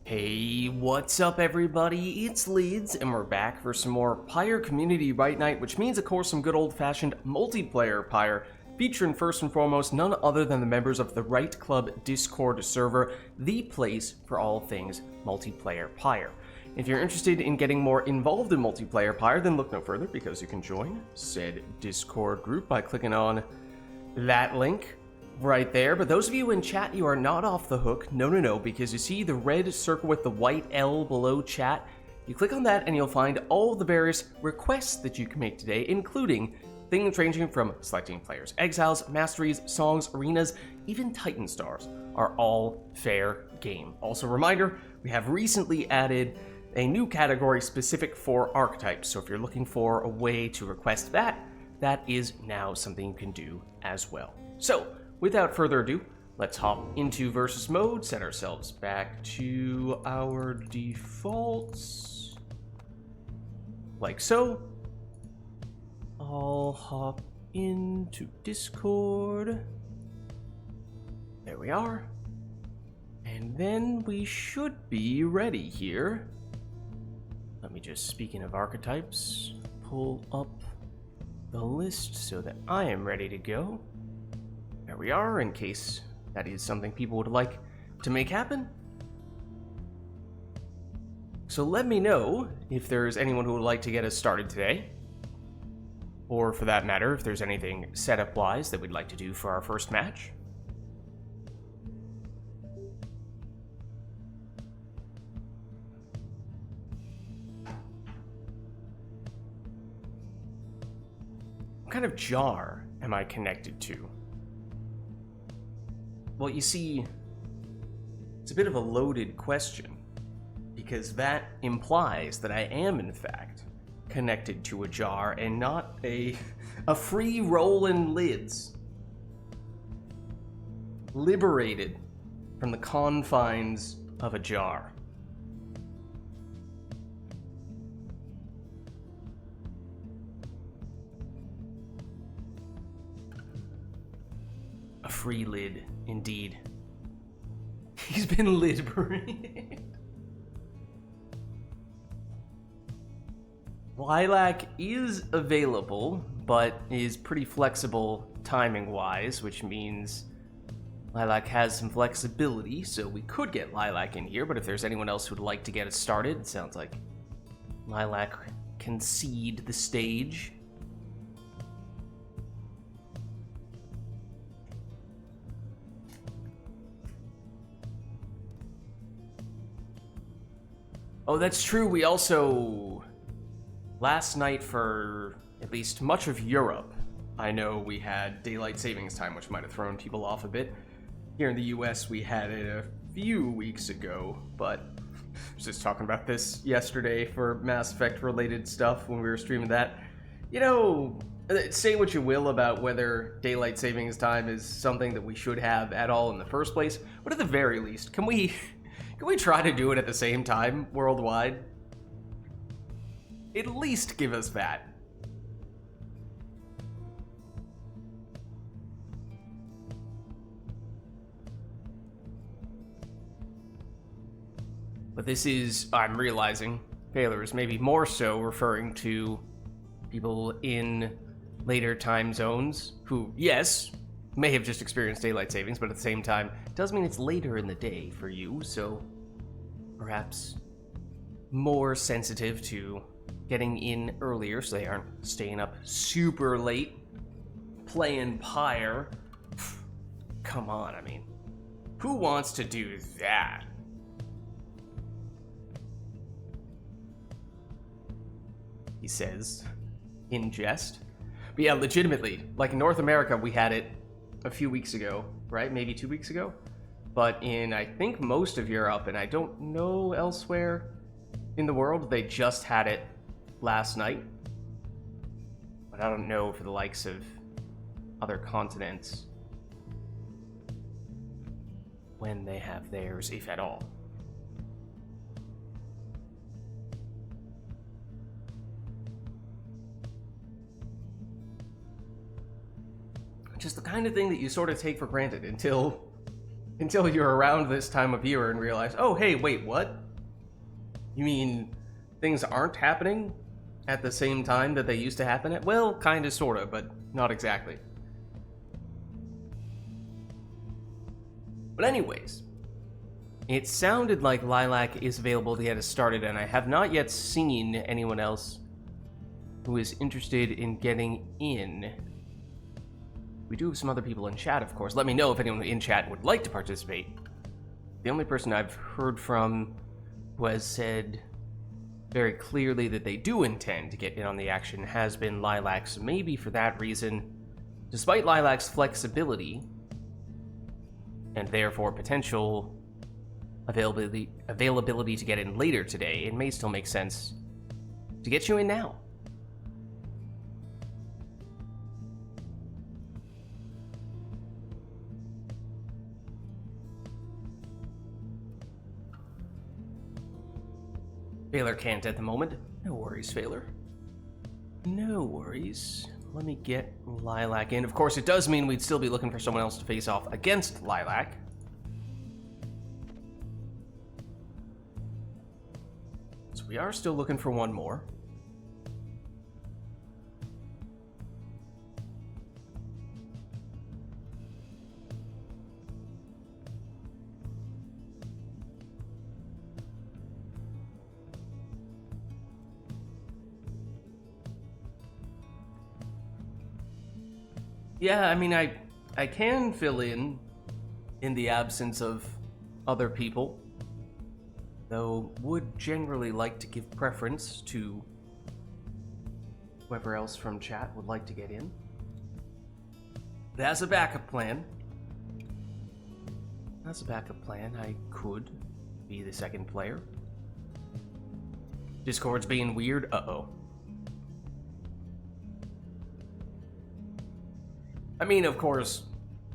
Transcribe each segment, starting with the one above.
Hey, what's up everybody? It's Vids, and we're back for some more Pyre Community RITE Night, which means of course some good old-fashioned multiplayer Pyre, featuring first and foremost none other than the members of the RITE Club Discord server, the place for all things multiplayer Pyre. If you're interested in getting more involved in multiplayer Pyre, then look no further because you can join said Discord group by clicking on that link right there. But those of you in chat, you are not off the hook. No, because you see the red circle with the white L below chat. You click on that and you'll find all of the various requests that you can make today, including things ranging from selecting players' exiles, masteries, songs, arenas, even Titan stars are all fair game. Also, reminder, we have recently added a new category specific for archetypes, so if you're looking for a way to request that, that is now something you can do as well. So, without further ado, let's hop into versus mode, set ourselves back to our defaults, like so. I'll hop into Discord. There we are. And then we should be ready here. Let me just, speaking of archetypes, pull up the list so that I am ready to go. There we are, in case that is something people would like to make happen. So let me know if there's anyone who would like to get us started today. Or for that matter, if there's anything setup-wise that we'd like to do for our first match. What kind of jar am I connected to? Well, you see, it's a bit of a loaded question, because that implies that I am, in fact, connected to a jar and not a free rollin' lids. Liberated from the confines of a jar. A free lid, indeed. He's been liberated. Lilac is available, but is pretty flexible timing-wise, which means Lilac has some flexibility, so we could get Lilac in here, but if there's anyone else who'd like to get us started, it sounds like Lilac can cede the stage. Oh, that's true. We also, last night for at least much of Europe, I know we had daylight savings time, which might have thrown people off a bit. Here in the US, we had it a few weeks ago, but I was just talking about this yesterday for Mass Effect related stuff when we were streaming that. You know, say what you will about whether daylight savings time is something that we should have at all in the first place, but at the very least, can we try to do it at the same time worldwide? At least give us that. But this is, I'm realizing, Baylor is maybe more so referring to people in later time zones who, yes, may have just experienced daylight savings, but at the same time, does mean it's later in the day for you, so perhaps more sensitive to getting in earlier so they aren't staying up super late playing Pyre. Come on, I mean, who wants to do that? He says, in jest. But yeah, legitimately, like in North America, we had it a few weeks ago, right? Maybe 2 weeks ago. But in, I think, most of Europe, and I don't know elsewhere in the world, they just had it last night. But I don't know for the likes of other continents when they have theirs, if at all. Just the kind of thing that you sort of take for granted until Until you're around this time of year and realize, oh, hey, wait, what? You mean things aren't happening at the same time that they used to happen at? Well, kinda, sorta, but not exactly. But anyways, it sounded like Lilac is available to get us started, and I have not yet seen anyone else who is interested in getting in. We do have some other people in chat, of course. Let me know if anyone in chat would like to participate. The only person I've heard from who has said very clearly that they do intend to get in on the action has been Lilac, so maybe for that reason, despite Lilac's flexibility, and therefore potential availability to get in later today, it may still make sense to get you in now. Failer can't at the moment. No worries, Failer. No worries. Let me get Lilac in. Of course, it does mean we'd still be looking for someone else to face off against Lilac. So we are still looking for one more. Yeah, I mean, I can fill in the absence of other people, though would generally like to give preference to whoever else from chat would like to get in. But as a backup plan, I could be the second player. Discord's being weird. Uh-oh. I mean, of course,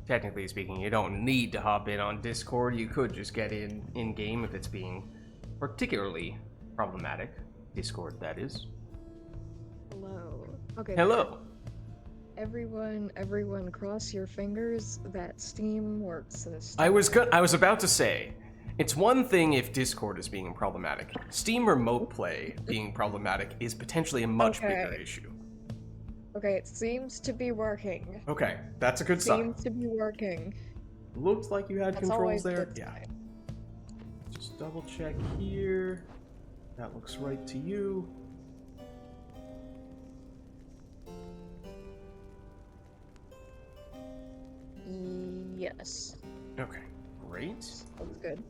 technically speaking, you don't need to hop in on Discord. You could just get in-game if it's being particularly problematic. Discord, that is. Hello. Okay. Hello. Everyone cross your fingers that Steam works this I time. was about to say, it's one thing if Discord is being problematic. Steam Remote Play being problematic is potentially a much bigger issue. Okay, it seems to be working. Okay, that's a good sign. Seems to be working. Looks like you had That's controls there. good Yeah. sign. Just double check here. That looks right to you. Yes. Okay, great. Looks good.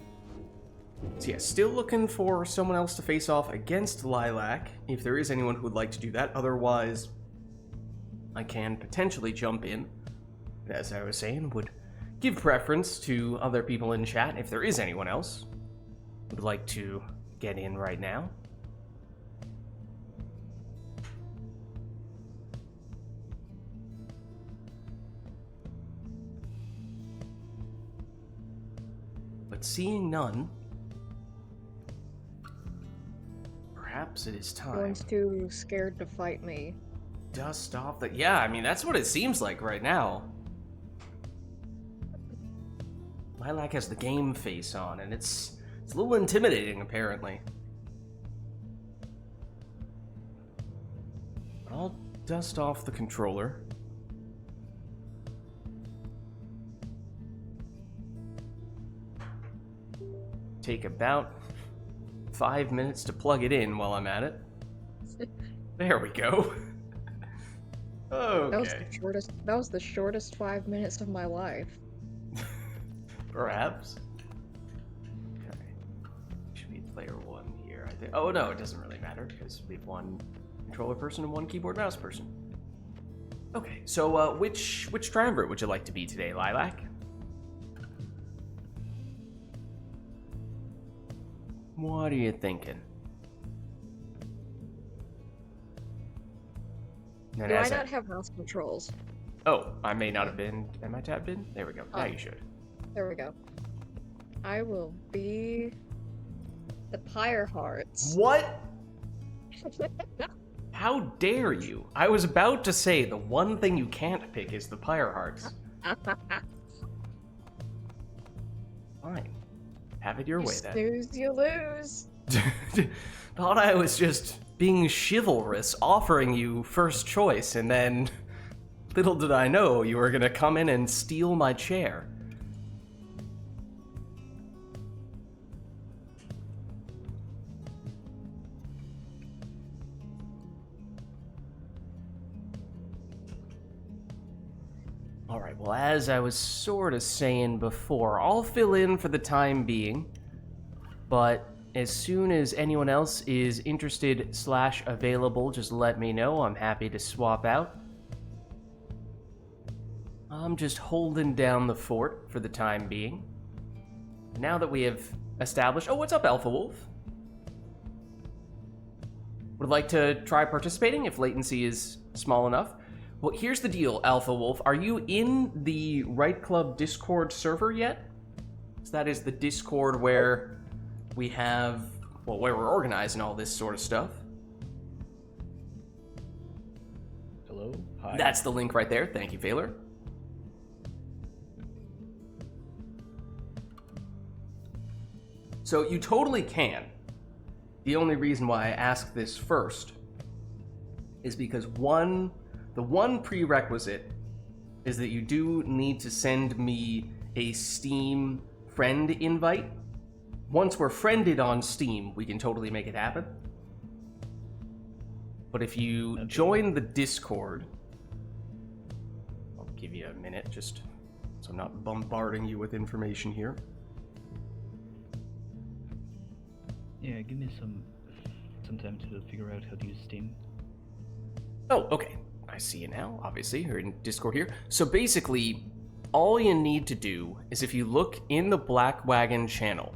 So yeah, still looking for someone else to face off against Lilac, if there is anyone who would like to do that. Otherwise, I can potentially jump in. But as I was saying, would give preference to other people in chat if there is anyone else who would like to get in right now. But seeing none, perhaps it is time. Everyone's too scared to fight me. Dust off the... Yeah, I mean, that's what it seems like right now. Lilac has the game face on, and it's a little intimidating, apparently. I'll dust off the controller. Take about 5 minutes to plug it in while I'm at it. There we go. Okay. That was the shortest 5 minutes of my life. Perhaps. Okay. Should be player one here, I think. Oh no, it doesn't really matter because we have one controller person and one keyboard mouse person. Okay, so which triumvirate would you like to be today, Lilac? What are you thinking? Do I not have mouse controls? Oh, I may not have been. Am I tapped in? There we go. Now you should. There we go. I will be the Pyre Hearts. What? How dare you? I was about to say the one thing you can't pick is the Pyre Hearts. Fine. Have it your You way then. snooze, you lose. Thought I was just being chivalrous, offering you first choice, and then little did I know you were gonna come in and steal my chair. Alright, well, as I was sort of saying before, I'll fill in for the time being, but as soon as anyone else is interested / available, just let me know. I'm happy to swap out. I'm just holding down the fort for the time being. Now that we have established... Oh, what's up, Alpha Wolf? Would like to try participating if latency is small enough? Well, here's the deal, Alpha Wolf. Are you in the RITE Club Discord server yet? So that is the Discord where we have, well, where we're organizing all this sort of stuff. Hello? Hi. That's the link right there. Thank you, Failer. So you totally can. The only reason why I ask this first is because the one prerequisite is that you do need to send me a Steam friend invite. Once we're friended on Steam, we can totally make it happen. But if you join the Discord, I'll give you a minute just so I'm not bombarding you with information here. Yeah, give me some time to figure out how to use Steam. Oh, okay. I see you now, obviously. You're in Discord here. So basically, all you need to do is if you look in the Black Wagon channel,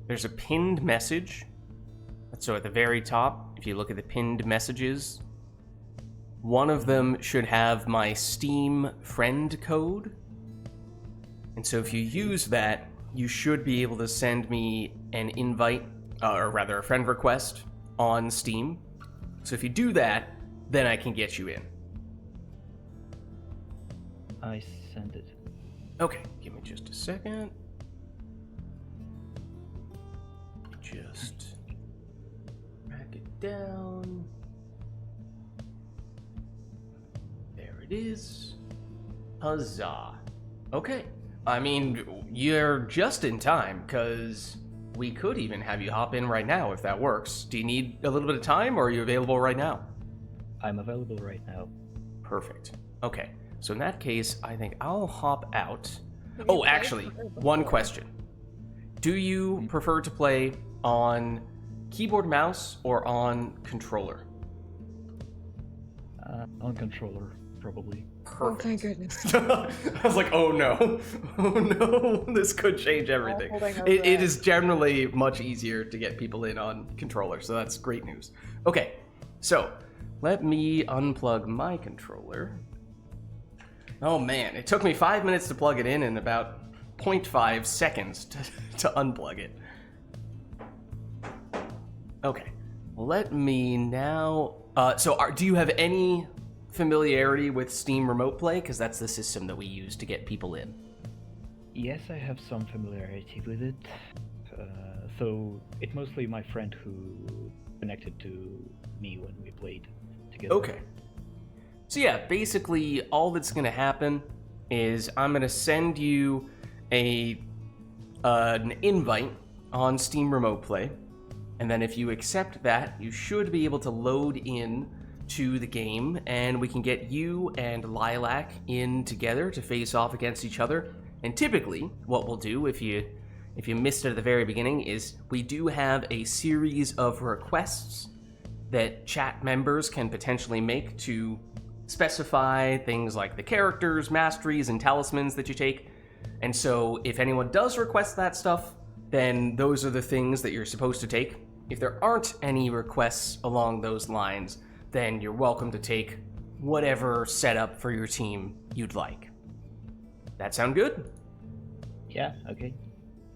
there's a pinned message. So at the very top, if you look at the pinned messages, one of them should have my Steam friend code. And so if you use that, you should be able to send me an invite, or rather a friend request on Steam. So if you do that, then I can get you in. I sent it. Okay, give me just a second. Just back it down. There it is. Huzzah. Okay. I mean, you're just in time, because we could even have you hop in right now if that works. Do you need a little bit of time, or are you available right now? I'm available right now. Perfect. Okay. So in that case, I think I'll hop out. Have you Oh, played actually, Pyre one before? question. Do you prefer to play on keyboard, mouse, or on controller? On controller, probably. Oh, Perfect. thank goodness. I was like, oh no. Oh no, this could change everything. holding our It breath. is generally much easier to get people in on controller, so that's great news. Okay, so let me unplug my controller. Oh man, it took me 5 minutes to plug it in and about 0.5 seconds to unplug it. Okay, let me now... do you have any familiarity with Steam Remote Play? Because that's the system that we use to get people in. Yes, I have some familiarity with it. So it's mostly my friend who connected to me when we played together. Okay. So yeah, basically all that's going to happen is I'm going to send you an invite on Steam Remote Play, and then if you accept that, you should be able to load in to the game, and we can get you and Lilac in together to face off against each other. And typically, what we'll do, if you missed it at the very beginning, is we do have a series of requests that chat members can potentially make to specify things like the characters, masteries, and talismans that you take. And so if anyone does request that stuff, then those are the things that you're supposed to take. If there aren't any requests along those lines, then you're welcome to take whatever setup for your team you'd like. That sound good? Yeah, okay.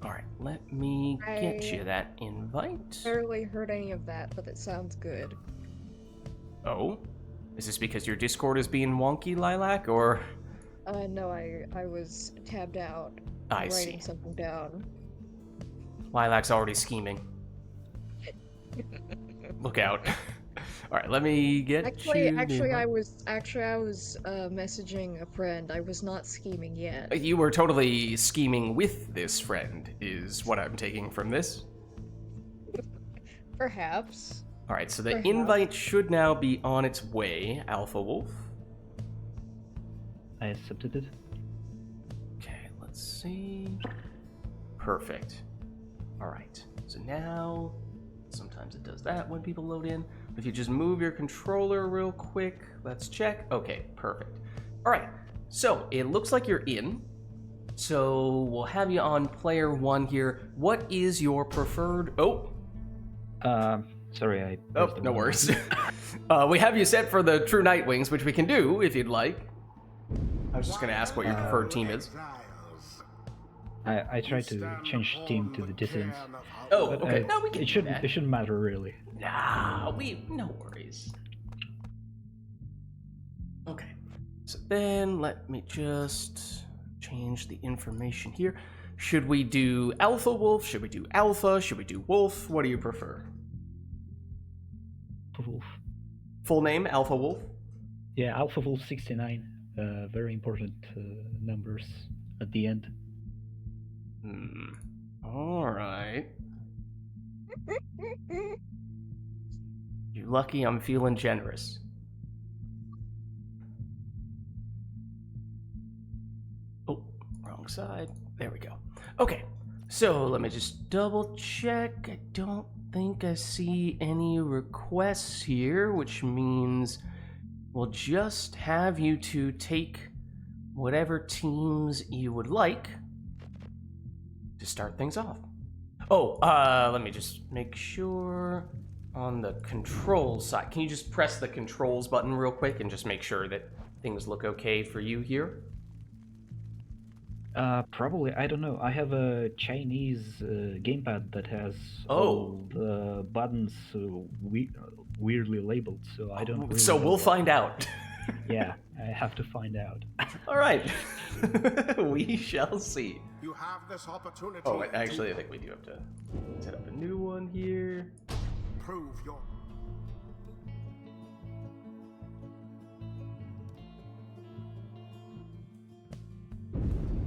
All right, let me get you that invite. Barely heard any of that, but it sounds good. Oh? Is this because your Discord is being wonky, Lilac, or... No, I was tabbed out. I writing see. something down. Lilac's already scheming. Look out. Alright, let me get Actually, you... actually, I was messaging a friend. I was not scheming yet. You were totally scheming with this friend, is what I'm taking from this. Perhaps. Alright, so the Perhaps. invite should now be on its way, Alpha Wolf. I accepted it. Okay, let's see. Perfect. Alright, so now... Sometimes it does that when people load in. If you just move your controller real quick, let's check. Okay, perfect. Alright, so it looks like you're in. So we'll have you on player 1 here. What is your preferred... Oh! Sorry, I... Oh, no worries. We have you set for the True Nightwings, which we can do if you'd like. I was just going to ask what your preferred team is. I tried to change team to the Dissidents. Oh, But, okay. No, we can it do shouldn't. that. It shouldn't matter really. Nah, no worries. Okay, so then let me just change the information here. Should we do Alpha Wolf? Should we do Alpha? Should we do Wolf? What do you prefer? Wolf. Full name, Alpha Wolf? Yeah, Alpha Wolf 69. Very important numbers at the end. Alright. You're lucky I'm feeling generous. Oh, wrong side. There we go. Okay, so let me just double check. I don't think I see any requests here, which means we'll just have you two take whatever teams you would like to start things off. Oh, let me just make sure on the controls side. Can you just press the controls button real quick and just make sure that things look okay for you here? Probably. I don't know. I have a Chinese gamepad that has all the buttons weirdly labeled, so I don't. Really So know we'll what- find out. Yeah, I have to find out. All right. We shall see. You have this opportunity. Oh, wait, actually, I think we do have to set up a new one here. Prove your.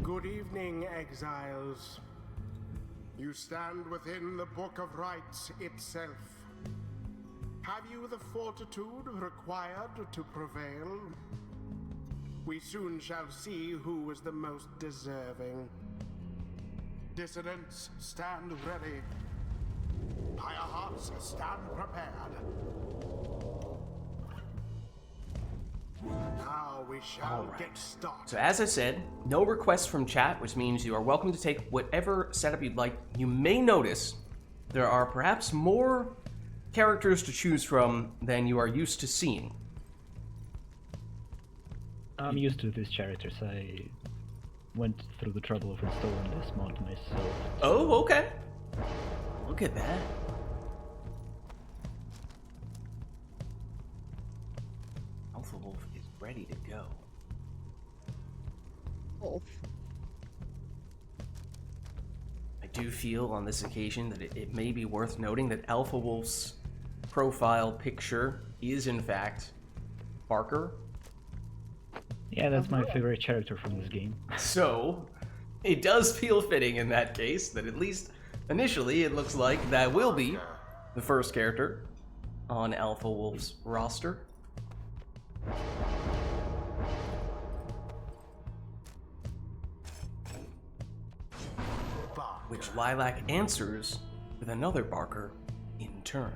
Good evening, exiles. You stand within the Book of Rites itself. Have you the fortitude required to prevail? We soon shall see who is the most deserving. Dissidents, stand ready. Pyre hearts, stand prepared. Now we shall get started. So as I said, no requests from chat, which means you are welcome to take whatever setup you'd like. You may notice there are perhaps more characters to choose from than you are used to seeing. I'm used to these characters. I went through the trouble of installing this mod myself. Oh, okay. Look at that. Alpha Wolf is ready to go. Wolf. I do feel on this occasion that it may be worth noting that Alpha Wolf's profile picture is in fact Barker. Yeah, that's my favorite character from this game. So, it does feel fitting in that case that at least initially it looks like that will be the first character on Alpha Wolf's roster. Which Lilac answers with another Barker in turn.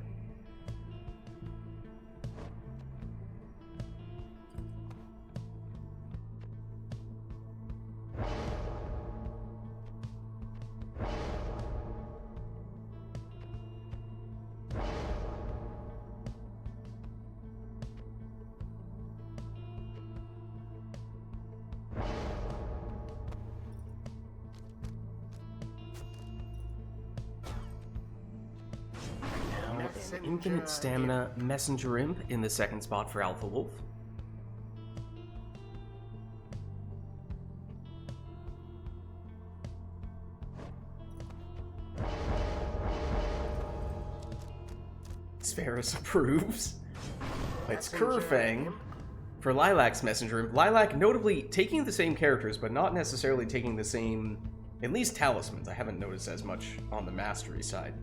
Now, an infinite stamina Messenger Imp in the second spot for Alpha Wolf. Sferus approves. It's Kurfang for Lilac's Messenger Imp. Lilac notably taking the same characters, but not necessarily taking the same, at least talismans. I haven't noticed as much on the mastery side.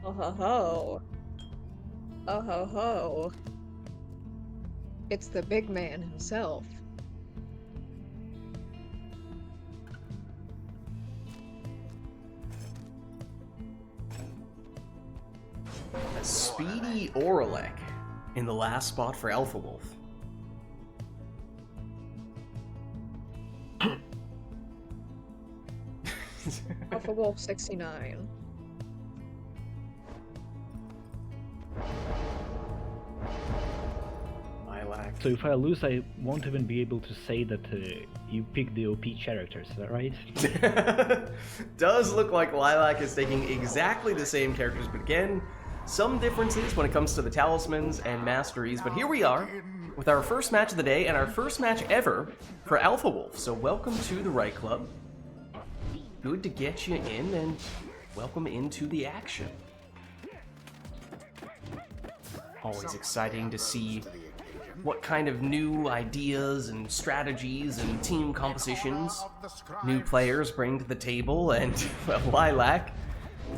Oh ho ho. Oh ho ho. It's the big man himself. A speedy Oralek in the last spot for Alpha Wolf. Alpha Wolf 69. Lilac. So if I lose, I won't even be able to say that you picked the OP characters, is that right? Does look like Lilac is taking exactly the same characters, but again, some differences when it comes to the talismans and masteries. But here we are with our first match of the day and our first match ever for Alpha Wolf. So welcome to the Right Club. Good to get you in and welcome into the action. Always exciting to see what kind of new ideas and strategies and team compositions new players bring to the table, and well, Lilac,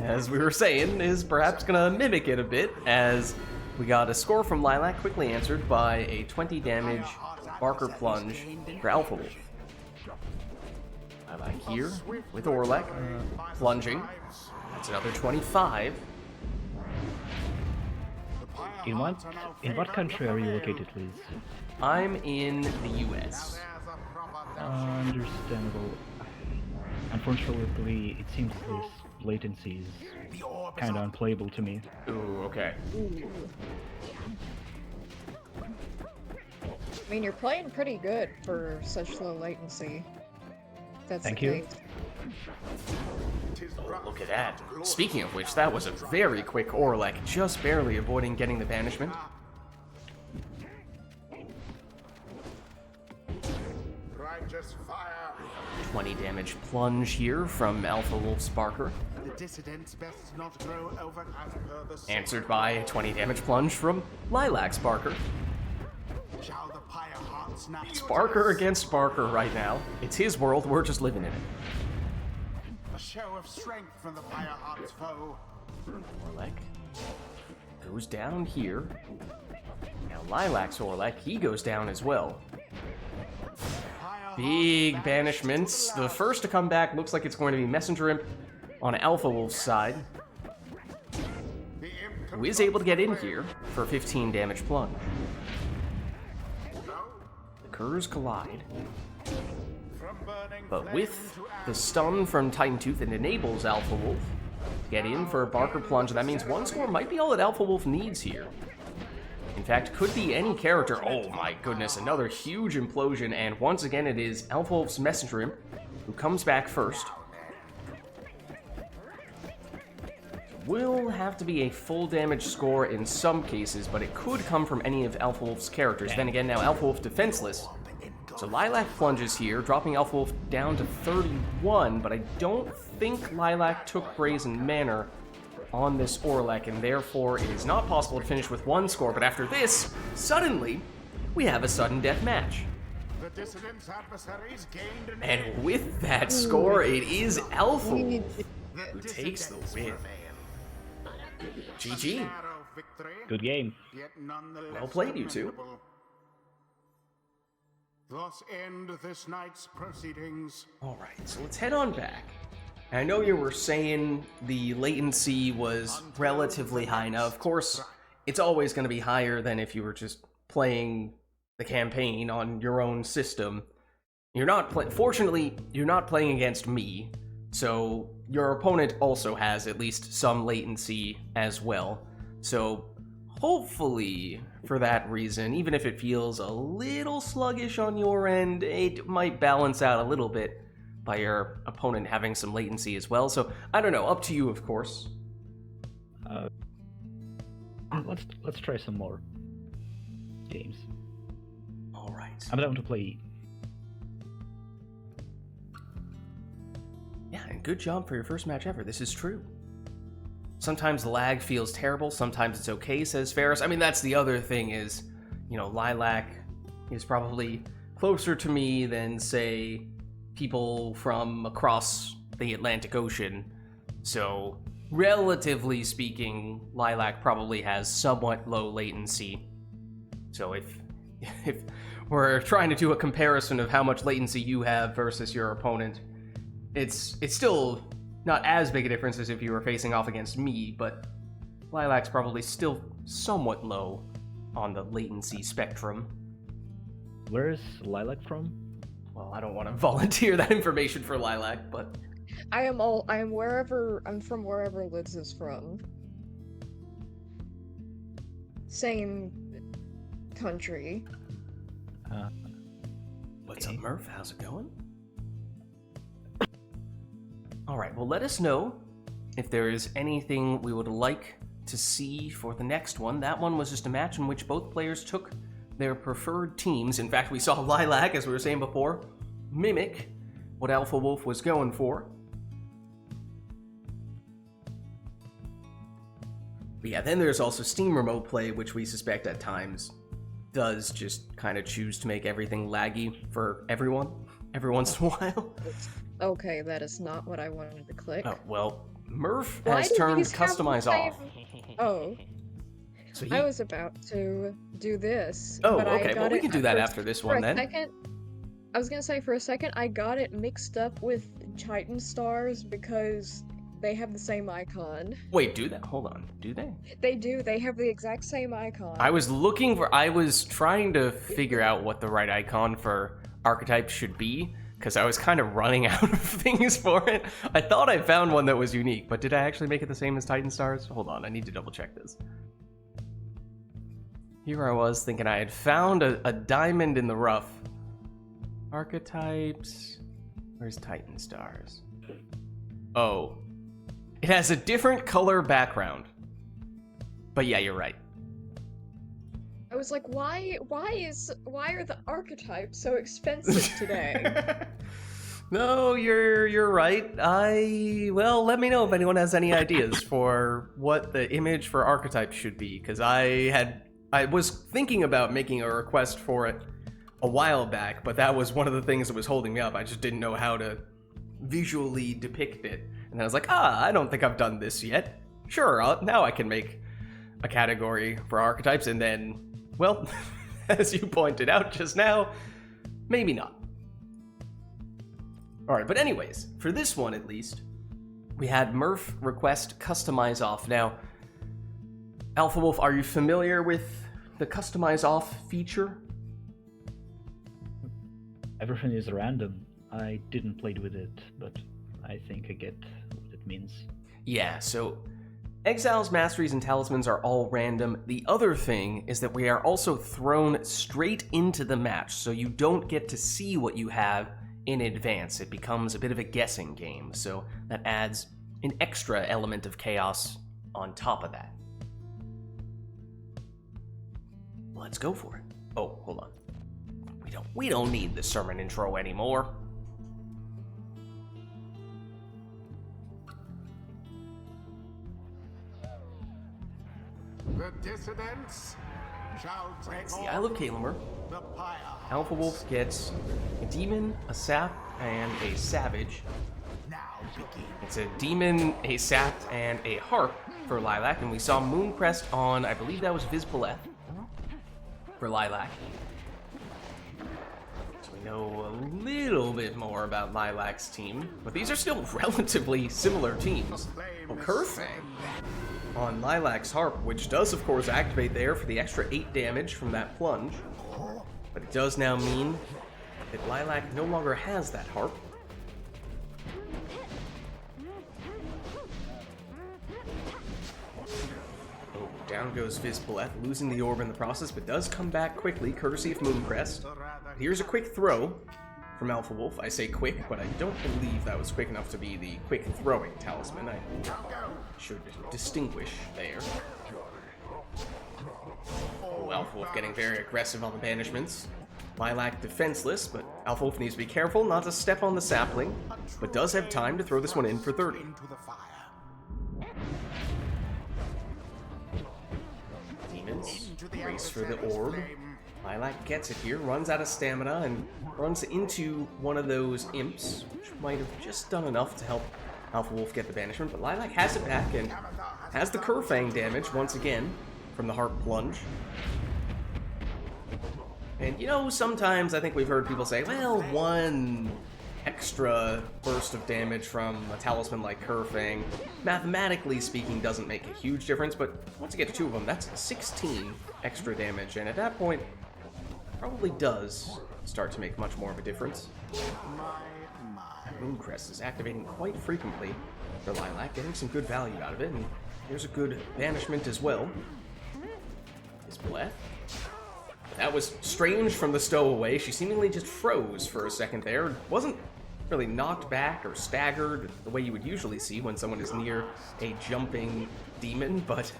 as we were saying, is perhaps gonna mimic it a bit, as we got a score from Lilac quickly answered by a 20 damage Barker Plunge for Alpha Wolf. Lilac here with Orlek plunging. That's another 25. In what country are you located, please? I'm in the US. Understandable. Unfortunately, it seems this latency is kind of unplayable to me. Ooh, okay. I mean, you're playing pretty good for such low latency. That's Thank the you. case. Oh, look at that. Speaking of which, that was a very quick Orlek, just barely avoiding getting the banishment. Righteous fire. 20 damage plunge here from Alpha Wolf's Barker, The dissidents best not grow over as per the answered by a 20 damage plunge from Lilac's Barker. Shall the Pyre hearts now It's Barker against Barker right now. It's his world, we're just living in it. a show of strength from the Pyre hearts foe. Orlek goes down here. Now Lilac's Orlek, he goes down as well. Big banishments. The first to come back looks like it's going to be Messenger Imp on Alpha Wolf's side, who is able to get in here for a 15 damage plunge. The Curs collide, but with the stun from Titan Tooth, it enables Alpha Wolf to get in for a Barker plunge, and that means one score might be all that Alpha Wolf needs here. In fact, could be any character. Oh my goodness, another huge implosion, and once again it is Alpha Wolf's Messenger Imp who comes back first. Will have to be a full damage score in some cases, but it could come from any of Alpha Wolf's characters. Then again, now Alpha Wolf defenseless. So Lilac plunges here, dropping Alpha Wolf down to 31, but I don't think Lilac took Brazen Manor on this Orlek, and therefore it is not possible to finish with one score. But after this, suddenly, we have a sudden death match. The dissidents' adversaries gained an And with that score, it is Alpha Wolf who takes the win. GG. narrow victory, Good game. yet nonetheless Well played, you two. commendable. Thus end this night's proceedings. Alright, so let's head on back. I know you were saying the latency was relatively high. Now, of course, it's always going to be higher than if you were just playing the campaign on your own system. You're not fortunately, you're not playing against me, so your opponent also has at least some latency as well. So hopefully, for that reason, even if it feels a little sluggish on your end, it might balance out a little bit by your opponent having some latency as well. So, I don't know, up to you, of course. Let's try some more games. All right. I'm down to play. Yeah, and good job for your first match ever. This is true. Sometimes the lag feels terrible, sometimes it's okay, says Ferris. I mean, that's the other thing is, you know, Lilac is probably closer to me than, say, people from across the Atlantic Ocean. So, relatively speaking, Lilac probably has somewhat low latency. So if we're trying to do a comparison of how much latency you have versus your opponent, it's still not as big a difference as if you were facing off against me, but Lilac's probably still somewhat low on the latency spectrum. Where's Lilac from? Well, I don't want to volunteer that information for Lilac, but I'm from wherever Lids is from. Same country. What's up, Murph? How's it going? Alright, well, let us know if there is anything we would like to see for the next one. That one was just a match in which both players took their preferred teams. In fact, we saw Lilac, as we were saying before, mimic what Alpha Wolf was going for. But yeah, then there's also Steam Remote Play, which we suspect at times does just kind of choose to make everything laggy for everyone every once in a while. Okay, that is not what I wanted to click. Oh, well, Murph Why has do turned these have the Customize same- off. Oh, So I was about to do this. Oh, but I okay, got well, we it can do that for- after this for one a then. Second, I was gonna say for a second, I got it mixed up with Titan Stars because they have the same icon. Wait, do that? Hold on. Do they? They do, they have the exact same icon. I was trying to figure out what the right icon for archetype should be, because I was kind of running out of things for it. I thought I found one that was unique, but did I actually make it the same as Titan Stars? Hold on, I need to double check this. Here I was thinking I had found a diamond in the rough. Archetypes. Where's Titan Stars? Oh. It has a different color background. But yeah, you're right. I was like, why are the archetypes so expensive today? No, you're right. Well, let me know if anyone has any ideas for what the image for archetype should be, because I was thinking about making a request for it a while back, but that was one of the things that was holding me up. I just didn't know how to visually depict it. And I was like, I don't think I've done this yet. Sure, now I can make a category for archetypes, and then, well, as you pointed out just now, maybe not. Alright, but anyways, for this one at least, we had Murph request Customize Off. Now, Alpha Wolf, are you familiar with the Customize Off feature? Everything is random. I didn't play with it, but I think I get what it means. Yeah, so Exiles, Masteries, and Talismans are all random. The other thing is that we are also thrown straight into the match, so you don't get to see what you have in advance. It becomes a bit of a guessing game, so that adds an extra element of chaos on top of that. Let's go for it. Oh, hold on. We don't need the sermon intro anymore. The dissidents shall take It's the Isle of Kalimer. the Pyre. Alpha Wolf gets a demon, a sap, and a savage. Now begin. It's a demon, a sap, and a harp for Lilac, and we saw Mooncrest on, I believe that was Vizpaleth for Lilac. So we know a little bit more about Lilac's team, but these are still relatively similar teams. Well, Kurth on Lilac's harp, which does of course activate there for the extra 8 damage from that plunge, but it does now mean that Lilac no longer has that harp. Oh, down goes Vizpaleth, losing the orb in the process, but does come back quickly, courtesy of Mooncrest. Here's a quick throw from Alpha Wolf. I say quick, but I don't believe that was quick enough to be the quick throwing talisman. I should distinguish there. Oh, Alpha Wolf getting very aggressive on the banishments. Lilac defenseless, but Alpha Wolf needs to be careful not to step on the sapling, but does have time to throw this one in for 30. Demons race for the orb. Lilac gets it here, runs out of stamina, and runs into one of those imps, which might have just done enough to help Alpha Wolf get the banishment, but Lilac has it back and has the Kerfang damage once again from the Heart Plunge. And you know, sometimes I think we've heard people say, well, one extra burst of damage from a talisman like Kerfang, mathematically speaking, doesn't make a huge difference, but once you get to two of them, that's 16 extra damage, and at that point, probably does start to make much more of a difference. Mooncrest is activating quite frequently for Lilac, getting some good value out of it, and there's a good banishment as well. Is Bleth. That was strange from the stowaway. She seemingly just froze for a second there. Wasn't really knocked back or staggered the way you would usually see when someone is near a jumping demon, but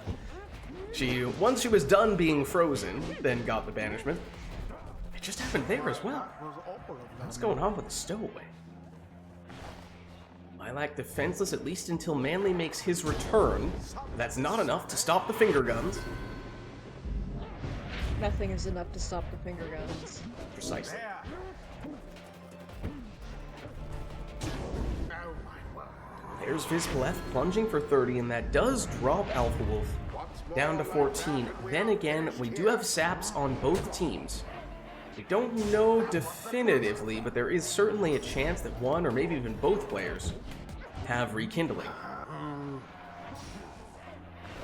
once she was done being frozen, then got the banishment. It just happened there as well. What's going on with the stowaway? Lilac defenseless at least until Manly makes his return. That's not enough to stop the finger guns. Nothing is enough to stop the finger guns. Precisely. There's Vizpaleth plunging for 30, and that does drop Alpha Wolf down to 14. Then again, we do have saps on both teams. We don't know definitively, but there is certainly a chance that one or maybe even both players have rekindling.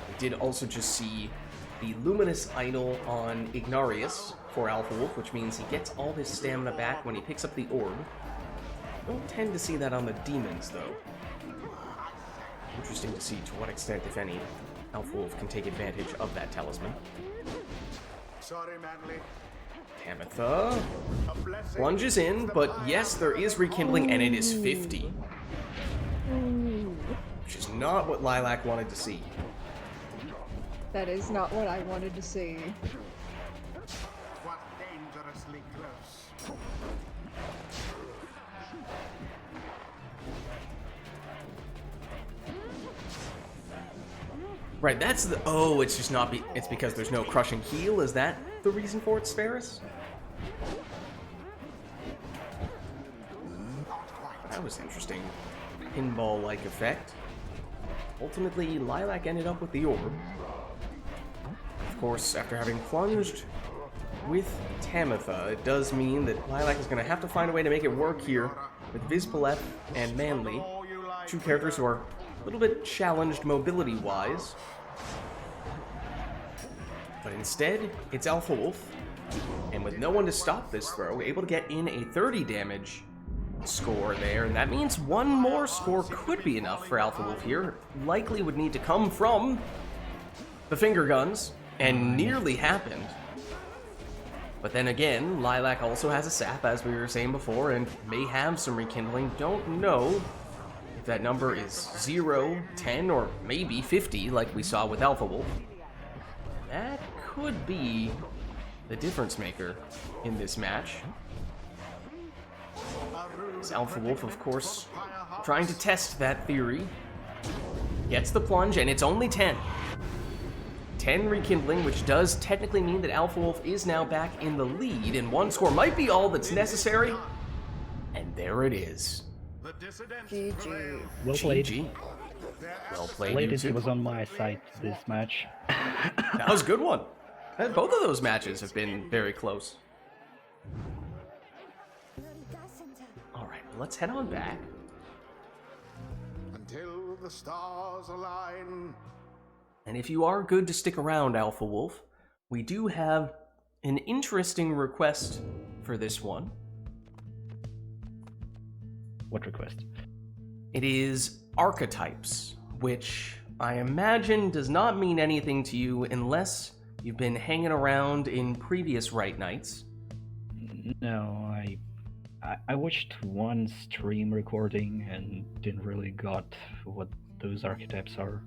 We did also just see the Luminous Idol on Ignarius for Alpha Wolf, which means he gets all his stamina back when he picks up the orb. Don't tend to see that on the demons, though. Interesting to see to what extent, if any, Alpha Wolf can take advantage of that talisman. Sorry, Manly. Tamitha plunges in, but yes, there is rekindling, and it is 50. Which is not what Lilac wanted to see. That is not what I wanted to see. What dangerously close. Right, that's the... Oh, it's just not... It's because there's no crushing heal? Is that the reason for it, Sparus? That was interesting. Pinball-like effect. Ultimately, Lilac ended up with the orb. Of course, after having plunged with Tamitha, it does mean that Lilac is going to have to find a way to make it work here with Vizpaleth and Manly, two characters who are a little bit challenged mobility-wise. But instead, it's Alpha Wolf, and with no one to stop this throw, able to get in a 30 damage score there, and that means one more score could be enough for Alpha Wolf here. Likely would need to come from the finger guns, and nearly happened. But then again, Lilac also has a sap, as we were saying before, and may have some rekindling. Don't know if that number is 0, 10, or maybe 50, like we saw with Alpha Wolf. That could be the difference maker in this match. As Alpha Wolf, of course, trying to test that theory. Gets the plunge, and it's only 10. 10 rekindling, which does technically mean that Alpha Wolf is now back in the lead, and one score might be all that's necessary. And there it is. GG. Well played. GG. Well played, Latest YouTube. was on my side this match. That was a good one. Both of those matches have been very close. Alright, let's head on back. Until the stars align. And if you are good to stick around, Alpha Wolf, we do have an interesting request for this one. What request? It is archetypes, which I imagine does not mean anything to you unless you've been hanging around in previous RITE nights. No, I watched one stream recording and didn't really got what those archetypes are.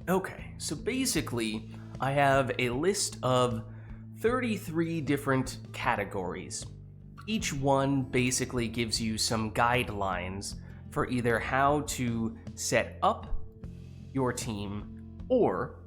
Okay, so basically, I have a list of 33 different categories. Each one basically gives you some guidelines for either how to set up your team or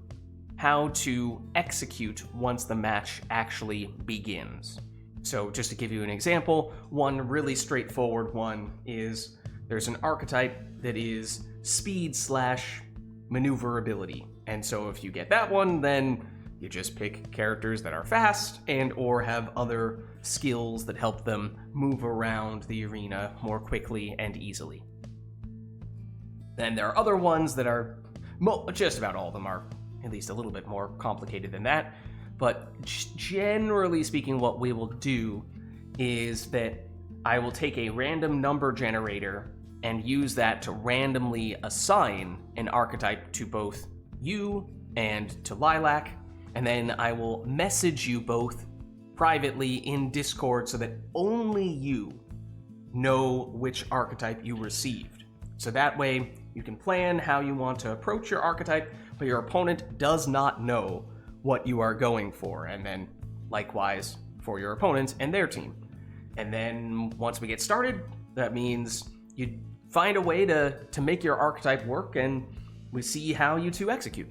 how to execute once the match actually begins. So just to give you an example, one really straightforward one is there's an archetype that is speed/maneuverability. And so if you get that one, then you just pick characters that are fast and or have other skills that help them move around the arena more quickly and easily. Then there are other ones that are, just about all of them are at least a little bit more complicated than that. But generally speaking, what we will do is that I will take a random number generator and use that to randomly assign an archetype to both you and to Lilac, and then I will message you both privately in Discord so that only you know which archetype you received. So that way you can plan how you want to approach your archetype, but your opponent does not know what you are going for, and then likewise for your opponents and their team. And then once we get started, that means you find a way to make your archetype work, and we see how you two execute.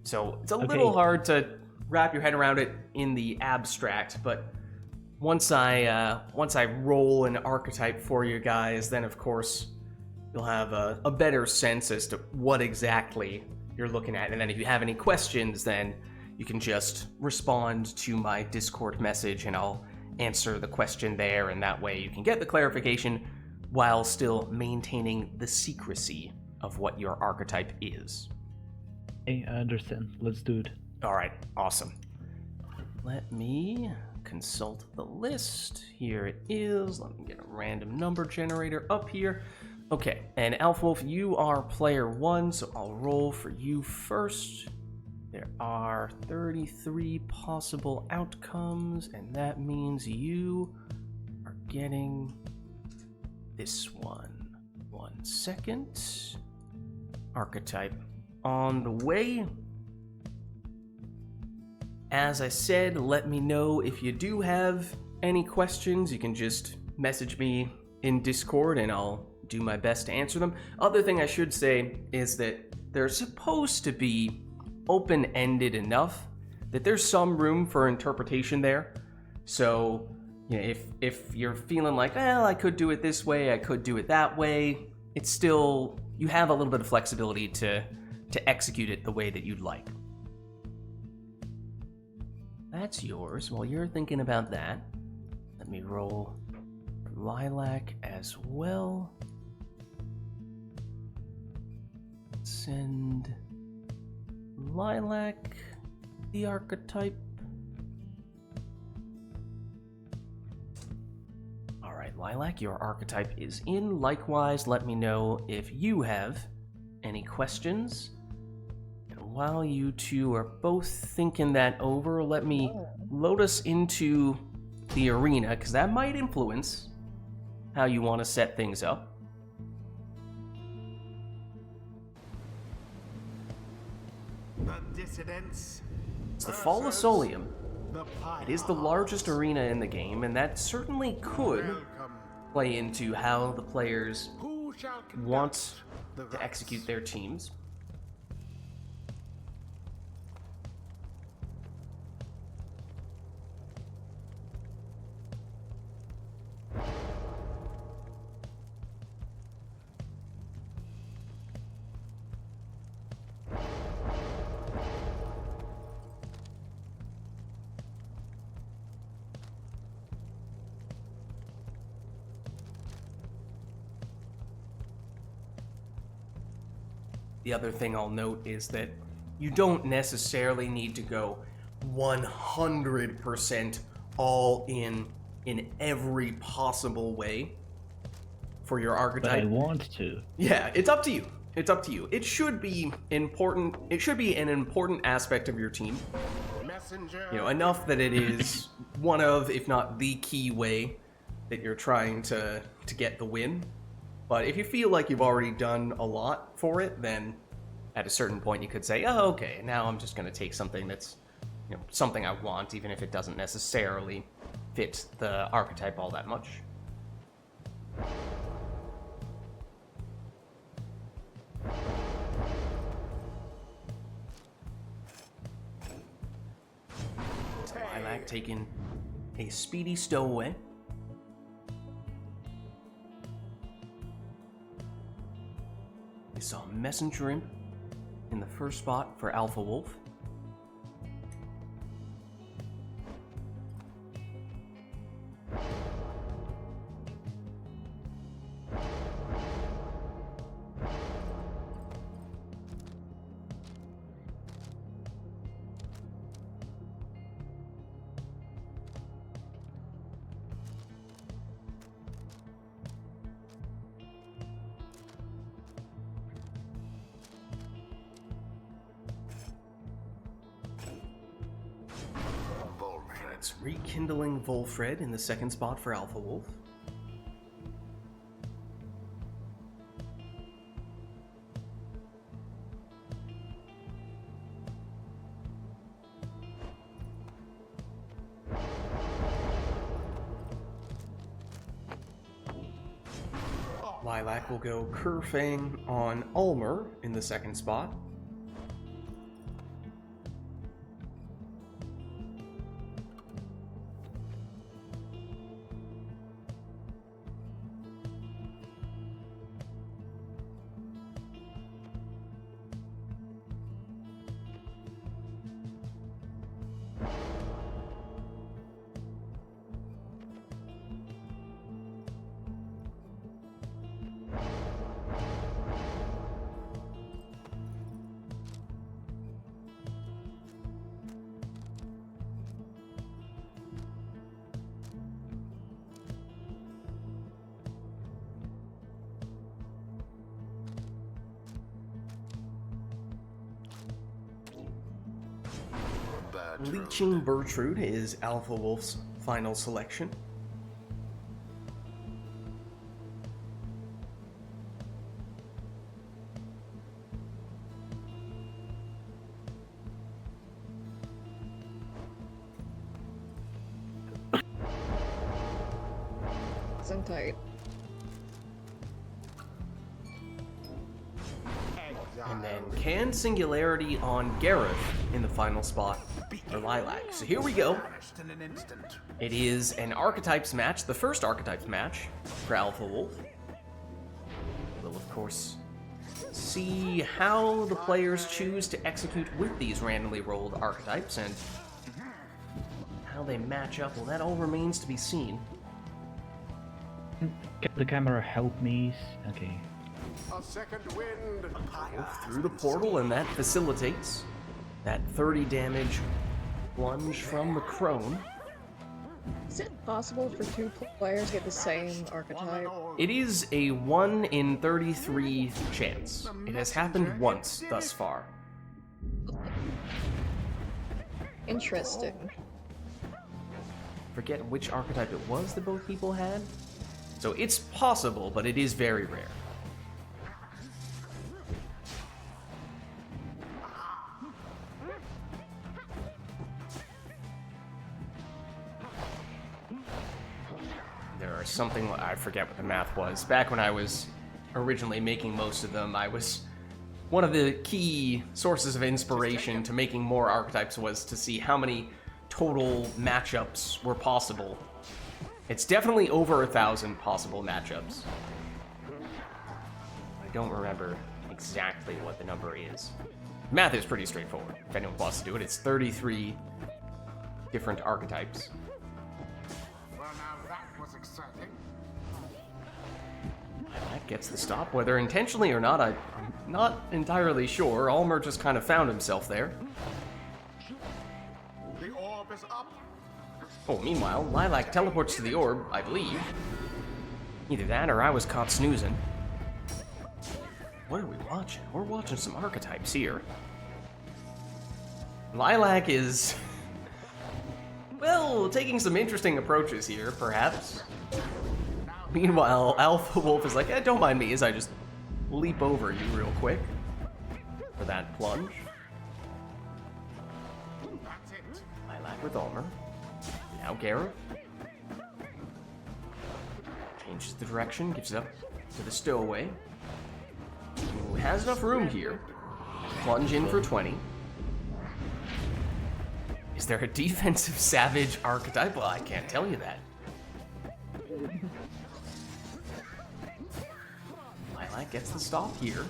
So it's a little hard to wrap your head around it in the abstract, but once I roll an archetype for you guys, then of course you'll have a better sense as to what exactly you're looking at. And then if you have any questions, then you can just respond to my Discord message and I'll answer the question there, and that way you can get the clarification while still maintaining the secrecy of what your archetype is. Hey, I understand. Let's do it. Alright, awesome. Let me consult the list. Here it is. Let me get a random number generator up here. Okay, and Alfwolf, you are player 1, so I'll roll for you first. There are 33 possible outcomes, and that means you are getting this one. 1 second. Archetype on the way. As I said, let me know if you do have any questions. You can just message me in Discord and I'll do my best to answer them. Other thing I should say is that they're supposed to be open-ended enough that there's some room for interpretation there. So, you know, if you're feeling like, well, I could do it this way, I could do it that way, it's still, you have a little bit of flexibility to execute it the way that you'd like. That's yours. While you're thinking about that, let me roll Lilac as well. Send Lilac the archetype. Alright, Lilac, your archetype is in. Likewise, let me know if you have any questions. And while you two are both thinking that over, let me load us into the arena, because that might influence how you want to set things up. The dissidents. It's the Fall of Solium. The It is the largest arena in the game, and that certainly could Welcome. play into how the players Who shall conduct want the to rites? execute their teams. The other thing I'll note is that you don't necessarily need to go 100% all in every possible way for your But I archetype. want to. Yeah, it's up to you. it's up to you. It should be important. It should be an important aspect of your team. Messenger. You know, enough that it is one of, if not the key way that you're trying to get the win. But if you feel like you've already done a lot for it, then at a certain point you could say, oh, okay, now I'm just going to take something that's, you know, something I want, even if it doesn't necessarily fit the archetype all that much. Lilac taking a speedy stowaway. We saw Messenger Imp in the first spot for Alpha Wolf. It's Rekindling Volfred in the second spot for Alpha Wolf. Lilac will go Kerfang on Ulmer in the second spot. Leeching Bertrude is Alpha Wolf's final selection. I'm tight. And then can Singularity on Gareth in the final spot for Lilac. So here we go. It is an Archetypes match, the first Archetypes match for Alpha Wolf. We'll, of course, see how the players choose to execute with these randomly rolled archetypes and how they match up. Well, that all remains to be seen. Can the camera help me? Okay. A second wind. Through the portal, and that facilitates that 30 damage plunge from the crone. Is it possible for two players to get the same archetype? It is a 1 in 33 chance. It has happened once thus far. Interesting. Forget which archetype it was that both people had. So it's possible, but it is very rare. There are something, I forget what the math was. Back when I was originally making most of them, one of the key sources of inspiration to making more archetypes was to see how many total matchups were possible. It's definitely over 1,000 possible matchups. I don't remember exactly what the number is. Math is pretty straightforward. If anyone wants to do it, it's 33 different archetypes. Well, now that was exciting. That gets the stop, whether intentionally or not, I'm not entirely sure. Ulmer just kind of found himself there. The orb is up. Oh, meanwhile, Lilac teleports to the orb, I believe. Either that or I was caught snoozing. What are we watching? We're watching some archetypes here. Lilac is, well, taking some interesting approaches here, perhaps. Meanwhile, Alpha Wolf is like, don't mind me as I just leap over you real quick for that plunge. Lilac with armor. Now Gareth. Changes the direction, gives it up to the stowaway. Who has enough room here. Plunge in for 20. Is there a defensive savage archetype? Well, I can't tell you that. Lilac gets the stop here.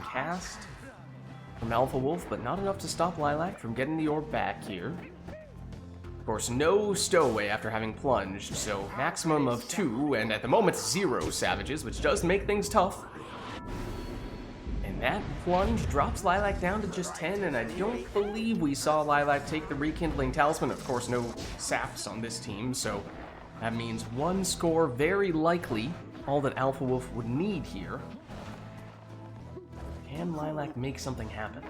Cast from Alpha Wolf, but not enough to stop Lilac from getting the orb back here. Of course, no stowaway after having plunged, so maximum of 2, and at the moment 0 savages, which does make things tough. And that plunge drops Lilac down to just 10, and I don't believe we saw Lilac take the Rekindling Talisman. Of course, no saps on this team, so that means 1 score, very likely all that Alpha Wolf would need here. Can Lilac make something happen?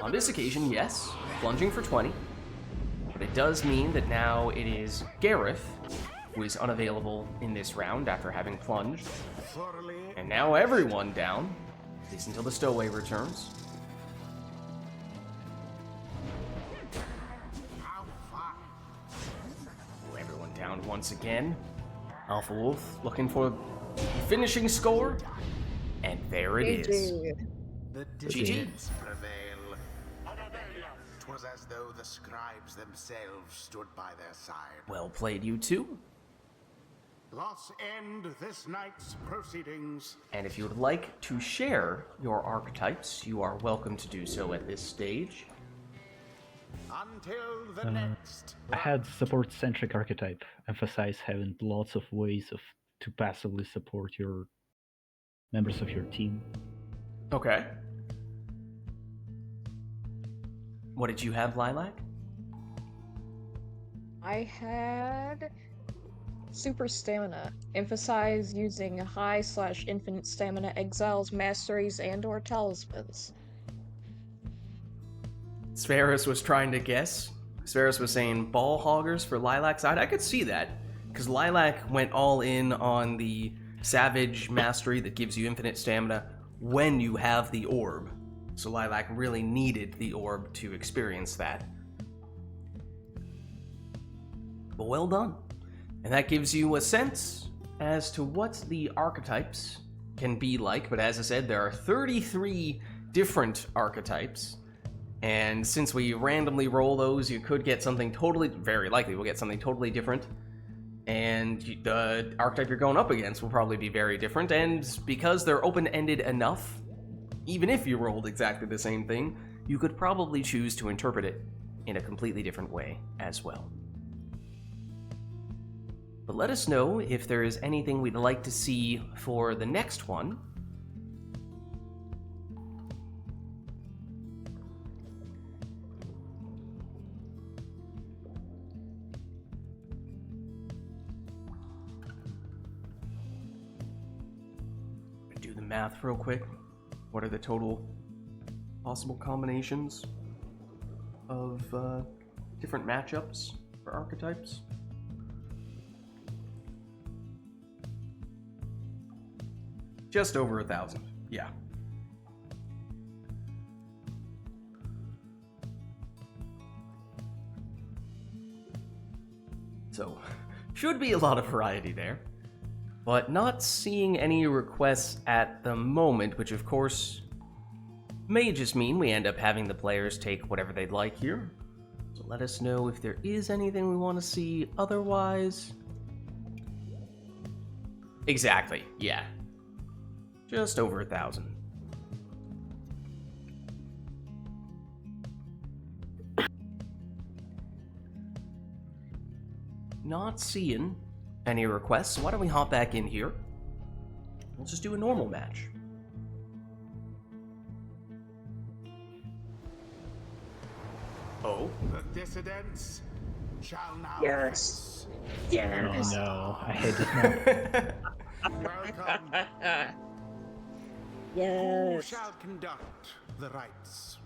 On this occasion, yes, plunging for 20. But it does mean that now it is Gareth who is unavailable in this round after having plunged. And now everyone down, at least until the stowaway returns. Everyone down once again. Alpha Wolf looking for the finishing score. And there it is. The GG. dissidents prevail. 'Twas as though the scribes themselves stood by their side. Well played, you two. Thus end this night's proceedings. And if you would like to share your archetypes, you are welcome to do so at this stage. Until the next. I had support-centric archetype, emphasize having lots of ways to passively support your members of your team. Okay. What did you have, Lilac? I had super stamina. Emphasize using high/infinite stamina exiles, masteries, and/or talismans. Sparus was trying to guess. Sparus was saying ball hoggers for Lilac's side. I could see that, because Lilac went all in on the Savage Mastery that gives you infinite stamina when you have the orb. So Lilac really needed the orb to experience that. But well done. And that gives you a sense as to what the archetypes can be like. But as I said, there are 33 different archetypes. And since we randomly roll those, you could get something totally, very likely we'll get something totally different. And the archetype you're going up against will probably be very different. And because they're open-ended enough, even if you rolled exactly the same thing, you could probably choose to interpret it in a completely different way as well. But let us know if there is anything we'd like to see for the next one. Do the math real quick. What are the total possible combinations of different matchups for archetypes? Just over 1,000, yeah. So, should be a lot of variety there. But not seeing any requests at the moment, which of course may just mean we end up having the players take whatever they'd like here. So let us know if there is anything we want to see otherwise. Exactly, yeah. Just over 1,000. Not seeing any requests, so why don't we hop back in here? We'll just do a normal match. Oh? The dissidents shall now Yes. Oh Yes. no, I hate this map. face. Welcome. Who Yes. shall conduct the rites?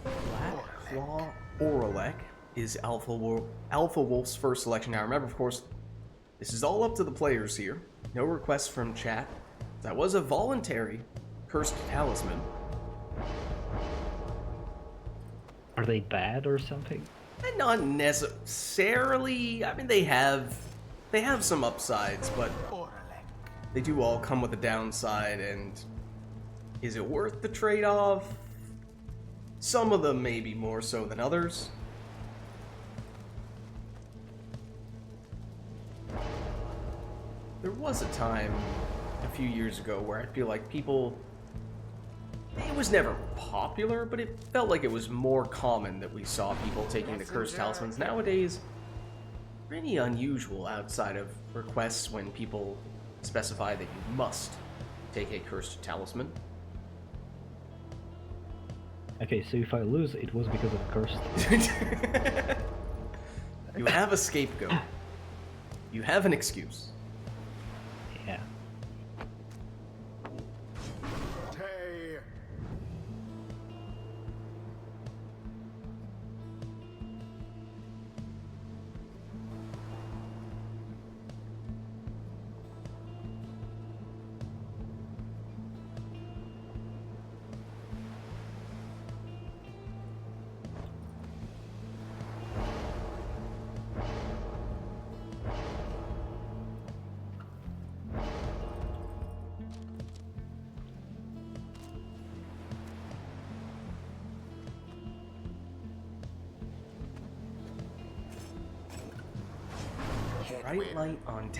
Black Claw Oralek is Alpha Wolf's first selection. Now remember, of course, this is all up to the players here. No requests from chat. That was a voluntary cursed talisman. Are they bad or something? And not necessarily. I mean, they have some upsides, but Oralek. they do all come with a downside. And is it worth the trade-off? Some of them maybe more so than others. There was a time a few years ago where I feel like people... It was never popular, but it felt like it was more common that we saw people taking the cursed talismans. Nowadays, pretty unusual outside of requests when people specify that you must take a cursed talisman. Okay, so if I lose, it was because of cursed. You have a scapegoat. You have an excuse. Yeah. Tay. Right light on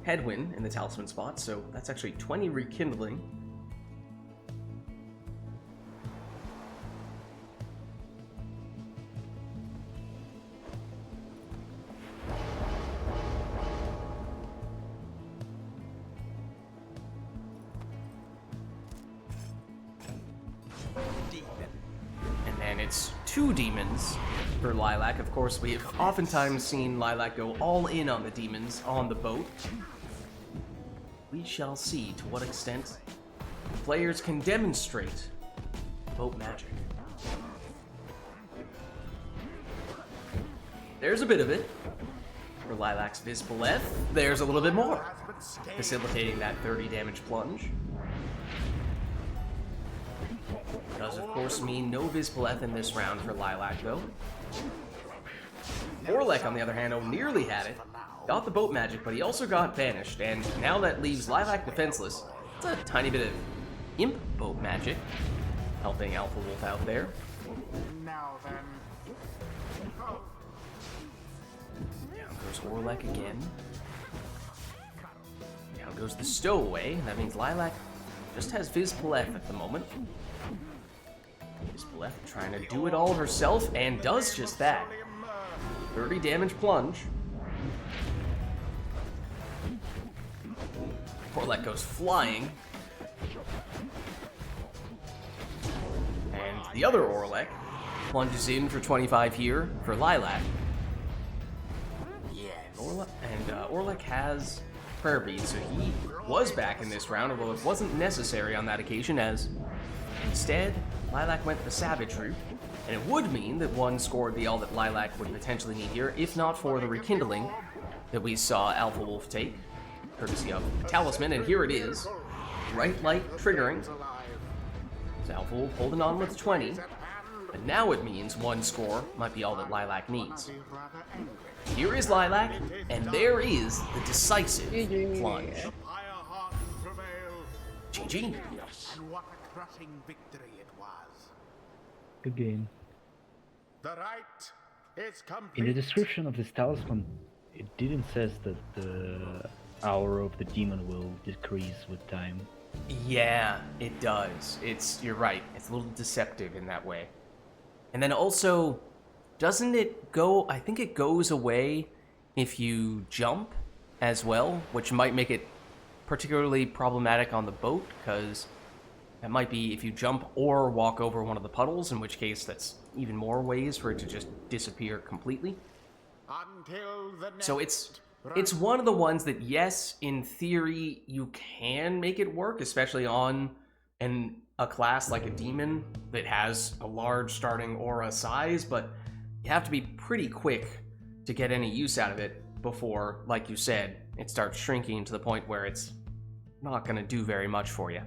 Headwind in the talisman spot, so that's actually 20 rekindling. And then it's 2 demons for Lilac. Of course, we have oftentimes seen Lilac go all in on the demons on the boat. We shall see to what extent players can demonstrate boat magic. There's a bit of it. For Lilac's Vispaleth, there's a little bit more, facilitating that 30 damage plunge. Does of course mean no Vispaleth in this round for Lilac though. Orlek, on the other hand, nearly had it. Got the boat magic, but he also got banished, and now that leaves Lilac defenseless. It's a tiny bit of imp boat magic, helping Alpha Wolf out there. Now then. Oh. Down goes Orlek again. Down goes the Stowaway. That means Lilac just has Vispaleth at the moment. Vispaleth trying to do it all herself, and does just that. 30 damage plunge. Orlek goes flying. And the other Orlek plunges in for 25 here for Lilac. Yes. Orlek has Prayer Bead, so he was back in this round, although it wasn't necessary on that occasion, as instead, Lilac went the Savage route, and it would mean that one scored the all that Lilac would potentially need here, if not for the rekindling that we saw Alpha Wolf take, courtesy of the Talisman, and here it is. Right light triggering. So Alpha Wolf holding on with 20, but now it means one score might be all that Lilac needs. Here is Lilac, and there is the decisive plunge. Pyre heart prevail. GG. And what a crushing victory it was. Good game. The rite is complete. In the description of this talisman, it didn't says that the hour of the demon will decrease with time. Yeah, it does. You're right. It's a little deceptive in that way. And then also, doesn't it go, I think it goes away if you jump as well, which might make it particularly problematic on the boat, because that might be if you jump or walk over one of the puddles, in which case that's even more ways for it to just disappear completely. Until the next So it's one of the ones that, yes, in theory, you can make it work, especially on a class like a demon that has a large starting aura size, but you have to be pretty quick to get any use out of it before, like you said, it starts shrinking to the point where it's not going to do very much for you.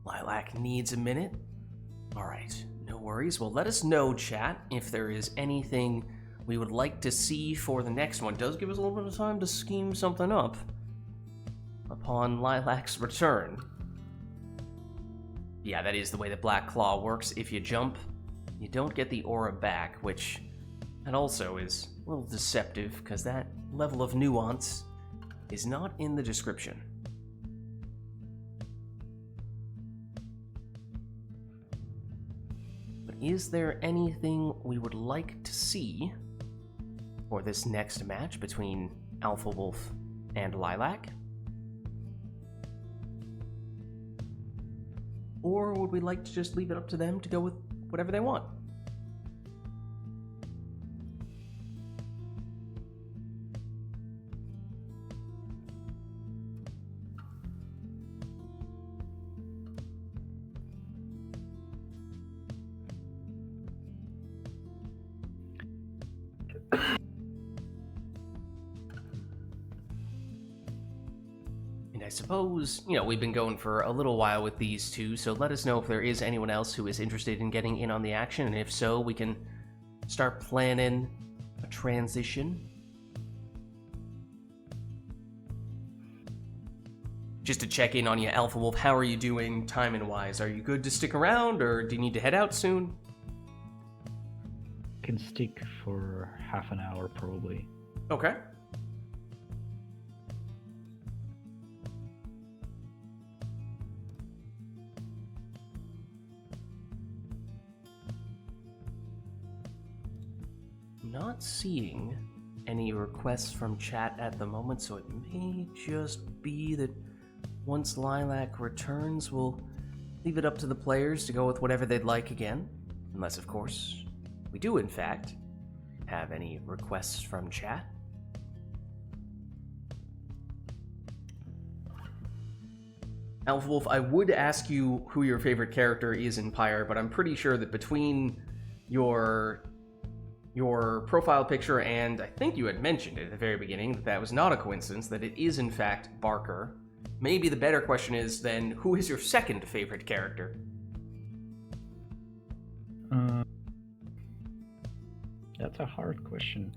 Lilac needs a minute. All right, no worries. Well, let us know, chat, if there is anything we would like to see for the next one. It does give us a little bit of time to scheme something up upon Lilac's return. Yeah, that is the way the Black Claw works. If you jump, you don't get the aura back, which that also is a little deceptive, because that level of nuance is not in the description. But is there anything we would like to see for this next match between Alpha Wolf and Lilac? Or would we like to just leave it up to them to go with whatever they want? And I suppose, we've been going for a little while with these two, so let us know if there is anyone else who is interested in getting in on the action, and if so, we can start planning a transition. Just to check in on you, Alpha Wolf, how are you doing timing-wise? Are you good to stick around, or do you need to head out soon? Can stick for half an hour, probably. Okay. Not seeing any requests from chat at the moment, so it may just be that once Lilac returns, we'll leave it up to the players to go with whatever they'd like again. Unless, of course, we do, in fact, have any requests from chat. Alpha Wolf, I would ask you who your favorite character is in Pyre, but I'm pretty sure that between your profile picture, and I think you had mentioned it at the very beginning, that was not a coincidence, that it is in fact Barker. Maybe the better question is then, who is your second favorite character? That's a hard question.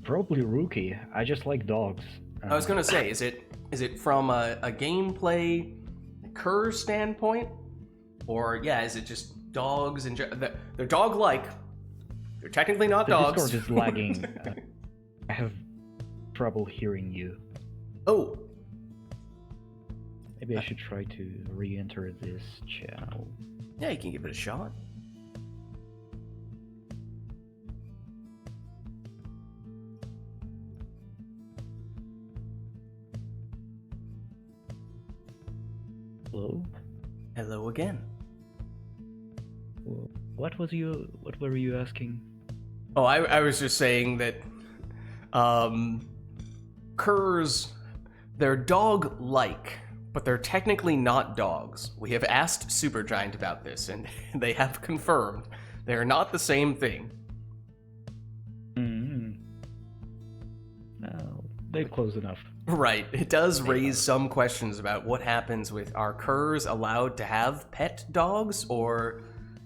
Probably Rookie. I just like dogs. I was gonna say, is it from a gameplay Kerr standpoint, or is it just dogs and they're dog-like? They're technically not dogs. The Discord is lagging. I have trouble hearing you. Oh. Maybe I should try to re-enter this channel. Yeah, you can give it a shot. Hello? Hello again. What were you asking? Oh, I was just saying that curs, they're dog-like, but they're technically not dogs. We have asked Supergiant about this, and they have confirmed they are not the same thing. No, they're close enough. Right. It does raise some questions about what happens with, are curs allowed to have pet dogs, or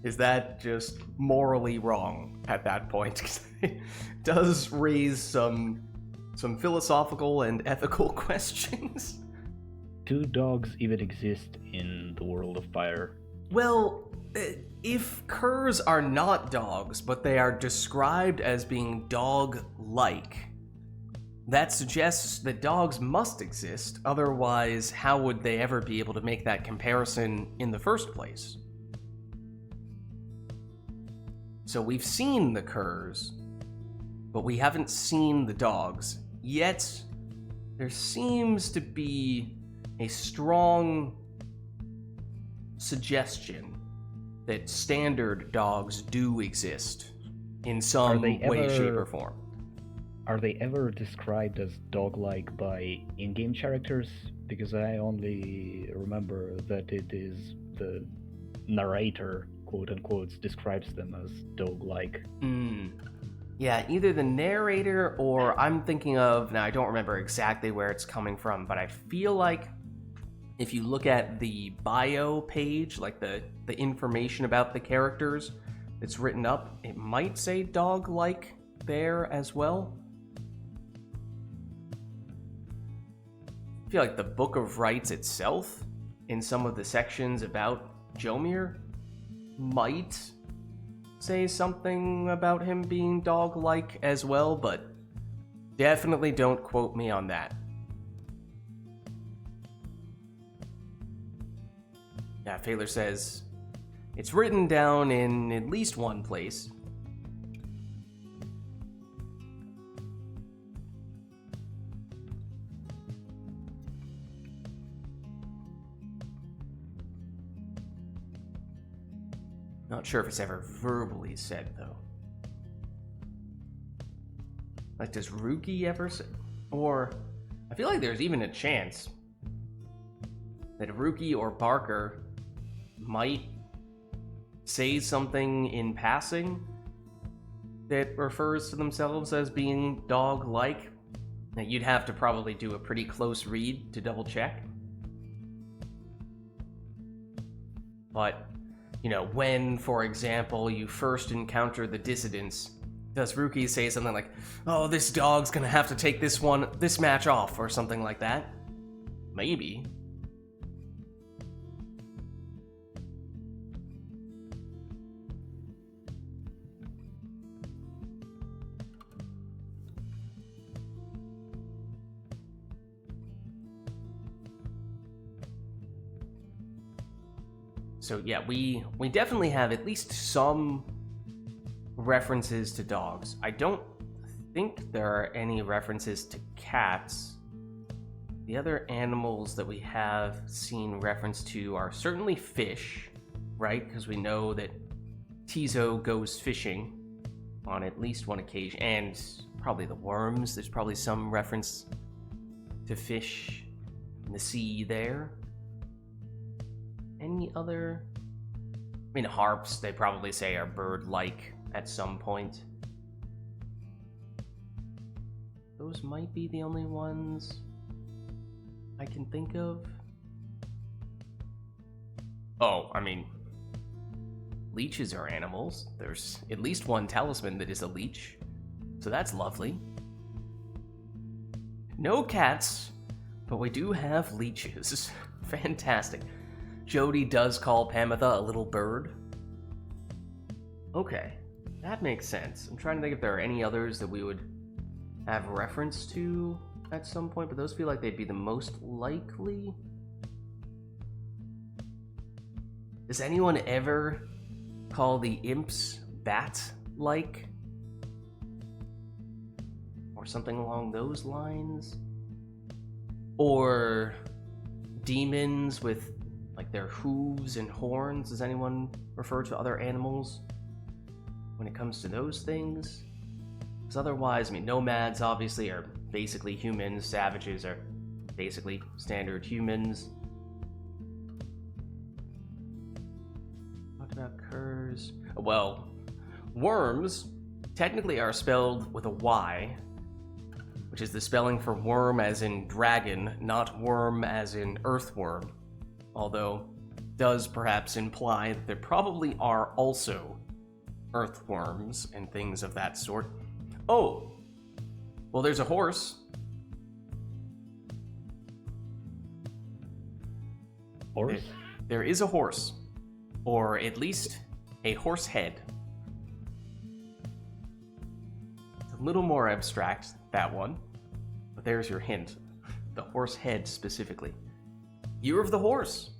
Is that just morally wrong at that point? 'Cause it does raise some philosophical and ethical questions. Do dogs even exist in the world of Pyre? Well, if curs are not dogs, but they are described as being dog-like, that suggests that dogs must exist, otherwise how would they ever be able to make that comparison in the first place? So we've seen the curs, but we haven't seen the dogs, yet there seems to be a strong suggestion that standard dogs do exist in some way, shape, or form. Are they ever described as dog-like by in-game characters? Because I only remember that it is the narrator, quote-unquote, describes them as dog-like. Yeah, either the narrator or I'm thinking of, now I don't remember exactly where it's coming from, but I feel like if you look at the bio page, like the information about the characters that's written up, it might say dog-like there as well. I feel like the Book of Rites itself, in some of the sections about Jomir, might say something about him being dog-like as well, but definitely don't quote me on that. Yeah, Phaler says, it's written down in at least one place. Not sure if it's ever verbally said, though. Like, does Ruki ever say? Or, I feel like there's even a chance that Ruki or Barker might say something in passing that refers to themselves as being dog-like. Now, you'd have to probably do a pretty close read to double-check. But you know, when, for example, you first encounter the dissidents, does Ruki say something like, oh, this dog's gonna have to take this match off, or something like that? Maybe. So yeah, we definitely have at least some references to dogs. I don't think there are any references to cats. The other animals that we have seen reference to are certainly fish, right? Because we know that Tizo goes fishing on at least one occasion, and probably the worms. There's probably some reference to fish in the sea there. Any other? I mean, harps, they probably say are bird-like at some point. Those might be the only ones I can think of. Oh, I mean, leeches are animals. There's at least one talisman that is a leech, so that's lovely. No cats, but we do have leeches. Fantastic. Jody does call Pamitha a little bird. Okay, that makes sense. I'm trying to think if there are any others that we would have reference to at some point, but those feel like they'd be the most likely. Does anyone ever call the imps bat-like? Or something along those lines? Or demons with like their hooves and horns? Does anyone refer to other animals when it comes to those things? Because otherwise, I mean, nomads obviously are basically humans, savages are basically standard humans. What about curs? Well, worms technically are spelled with a Y, which is the spelling for worm as in dragon, not worm as in earthworm. Although, does perhaps imply that there probably are also earthworms and things of that sort. Oh, well, there's a horse. Horse? There is a horse, or at least a horse head. It's a little more abstract, that one, but there's your hint. The horse head specifically. Year of the horse.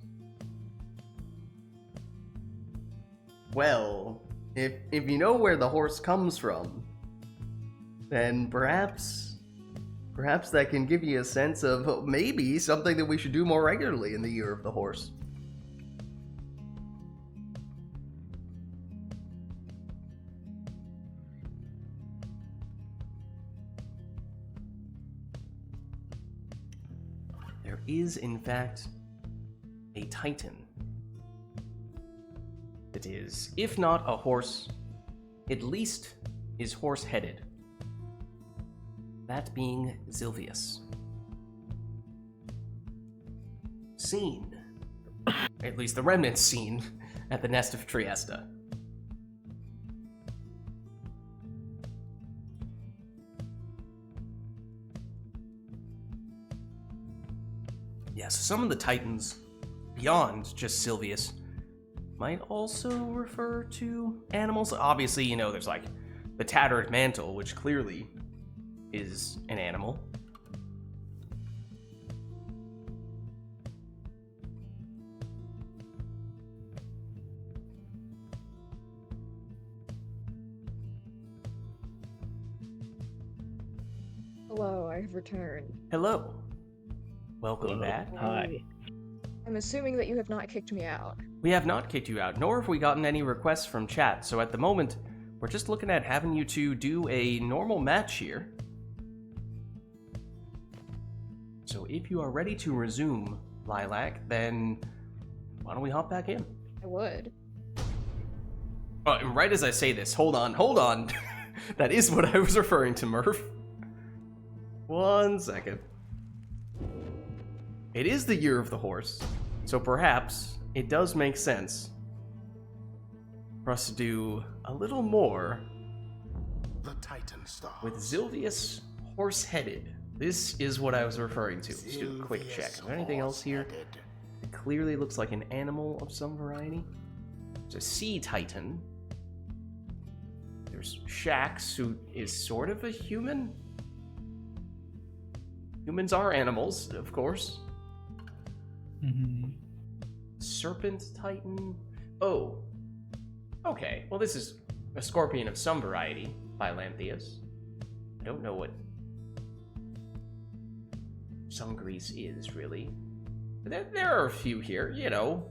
Well, if you know where the horse comes from, then perhaps that can give you a sense of maybe something that we should do more regularly in the Year of the Horse. There is, in fact, a Titan. It is, if not a horse, at least is horse-headed. That being Zilvius. Seen, at least the remnants seen, at the Nest of Trieste. Yes, some of the Titans, beyond just Zilvius, might also refer to animals. Obviously, you know, there's like the Tattered Mantle, which clearly is an animal. Hello, I have returned. Hello. Welcome Hello. back. Hi. I'm assuming that you have not kicked me out. We have not kicked you out, nor have we gotten any requests from chat, so at the moment, we're just looking at having you two do a normal match here. So if you are ready to resume, Lilac, then why don't we hop back in? I would. Oh, and right as I say this, hold on. That is what I was referring to, Murph. 1 second. It is the Year of the Horse, so perhaps it does make sense for us to do a little more The Titan Star. with Zilvius horse-headed. This is what I was referring to. Let's do a quick check. Is there anything else here? It clearly looks like an animal of some variety. There's a sea titan. There's Shax, who is sort of a human. Humans are animals, of course. Serpent Titan. Oh. Okay, well this is a scorpion of some variety by Lanthius. I don't know what Sungrease is, really. But there are a few here, you know.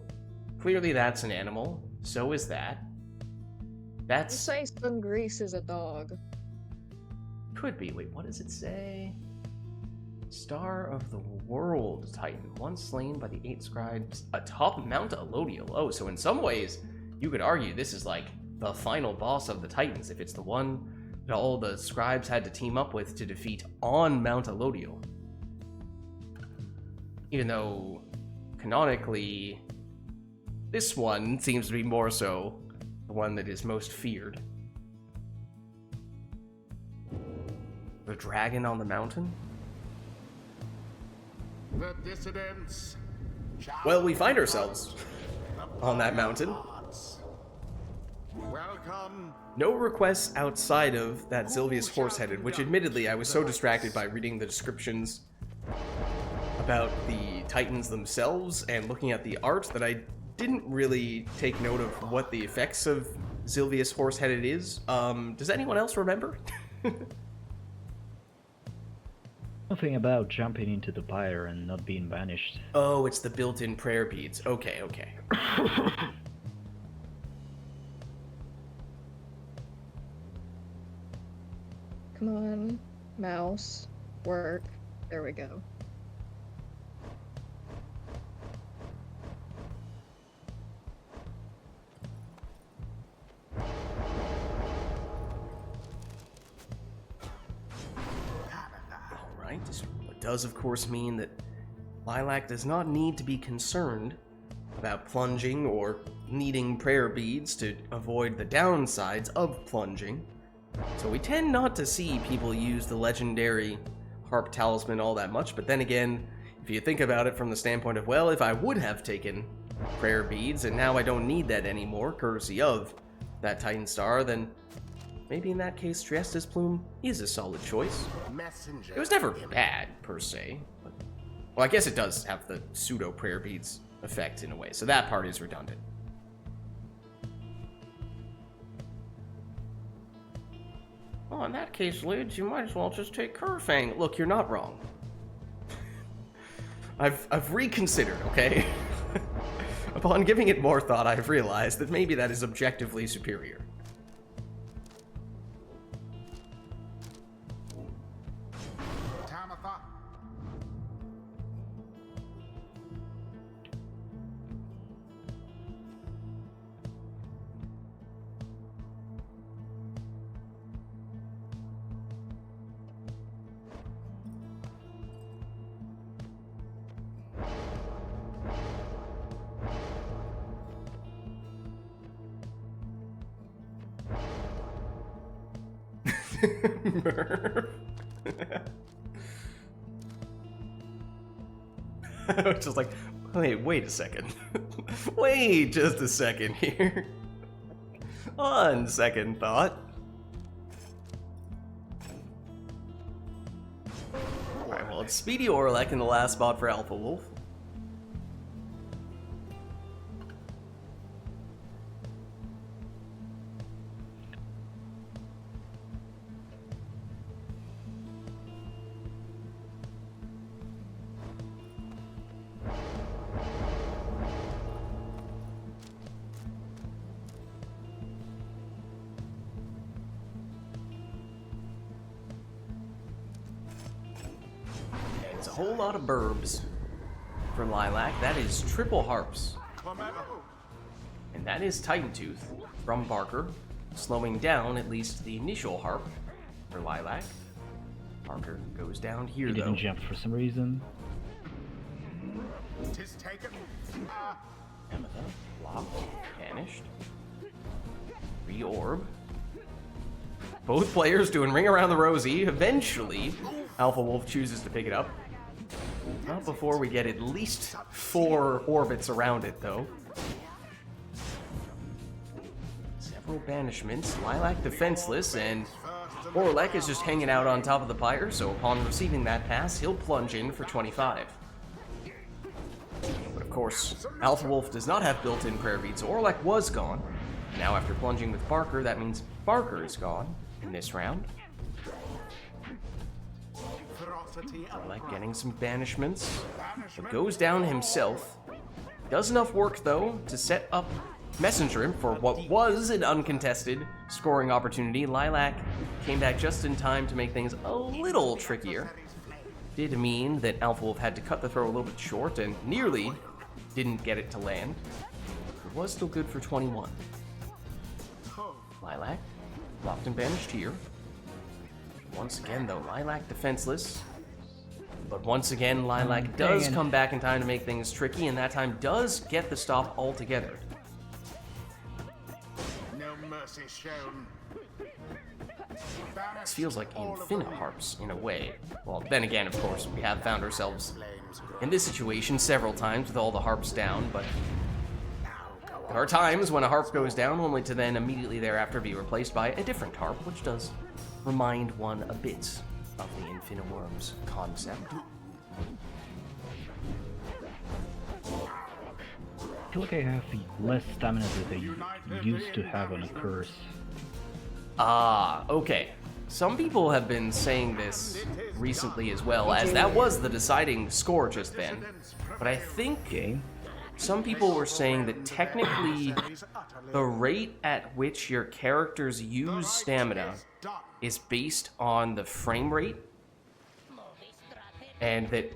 Clearly that's an animal. So is that. You That's... say Sungrease is a dog. Could be. Wait, what does it say? Star of the World Titan, once slain by the 8 scribes atop Mount Elodial. Oh, so in some ways, you could argue this is like the final boss of the Titans, if it's the one that all the scribes had to team up with to defeat on Mount Elodial. Even though, canonically, this one seems to be more so the one that is most feared. The dragon on the mountain? The dissidents. Well, we find ourselves on that mountain. Welcome. No requests outside of that Zilvius horse-headed, which admittedly I was so distracted by reading the descriptions about the Titans themselves and looking at the art that I didn't really take note of what the effects of Zilvius horse-headed is. Does anyone else remember? Nothing about jumping into the pyre and not being banished. Oh, it's the built-in prayer beads. Okay. Come on, mouse. Work. There we go. Alright, this does of course mean that Lilac does not need to be concerned about plunging or needing prayer beads to avoid the downsides of plunging. So we tend not to see people use the legendary harp talisman all that much, but then again, if you think about it from the standpoint of, well, if I would have taken prayer beads and now I don't need that anymore, courtesy of that Titan Star, then maybe in that case Triesta's Plume is a solid choice. Messenger. It was never bad, per se. But, well, I guess it does have the pseudo-prayer beads effect in a way, so that part is redundant. Well, in that case, Lids, you might as well just take Kerfang. Look, you're not wrong. I've reconsidered, okay? Upon giving it more thought, I've realized that maybe that is objectively superior. Tamatha. Merv. I was just like, wait a second. Wait just a second here. On second thought. Alright, well, it's Speedy Orlek in the last spot for Alpha Wolf. It's a whole lot of burbs for Lilac. That is triple harps. And that is Titan Tooth from Barker, slowing down at least the initial harp for Lilac. Barker goes down here, He though. didn't jump for some reason. Tis taken. Amethyst, locked, vanished. Reorb. Both players doing Ring Around the Rosie. Eventually, Alpha Wolf chooses to pick it up. Not before we get at least 4 orbits around it, though. Several banishments. Lilac defenseless, and Orlek is just hanging out on top of the pyre, so upon receiving that pass, he'll plunge in for 25. But of course, Alpha Wolf does not have built-in prayer beads, so Orlek was gone. Now after plunging with Barker, that means Barker is gone in this round. Orlek getting some banishments, but goes down himself. Does enough work, though, to set up Messenger for what was an uncontested scoring opportunity. Lilac came back just in time to make things a little trickier. Did mean that Alpha Wolf had to cut the throw a little bit short and nearly didn't get it to land. It was still good for 21. Lilac, locked and banished here. Once again, though, Lilac defenseless. But once again, Lilac does come back in time to make things tricky, and that time does get the stop altogether. No mercy shown. This feels like Infinite Harps in a way. Well, then again, of course, we have found ourselves in this situation several times with all the harps down, but there are times when a harp goes down only to then immediately thereafter be replaced by a different harp, which does remind one a bit of the Infinite Worms concept. I feel like I have less stamina that I used to have on a curse. Ah, okay. Some people have been saying this recently as well, as that was the deciding score just then. But I think some people were saying that technically the rate at which your characters use stamina is based on the frame rate, and that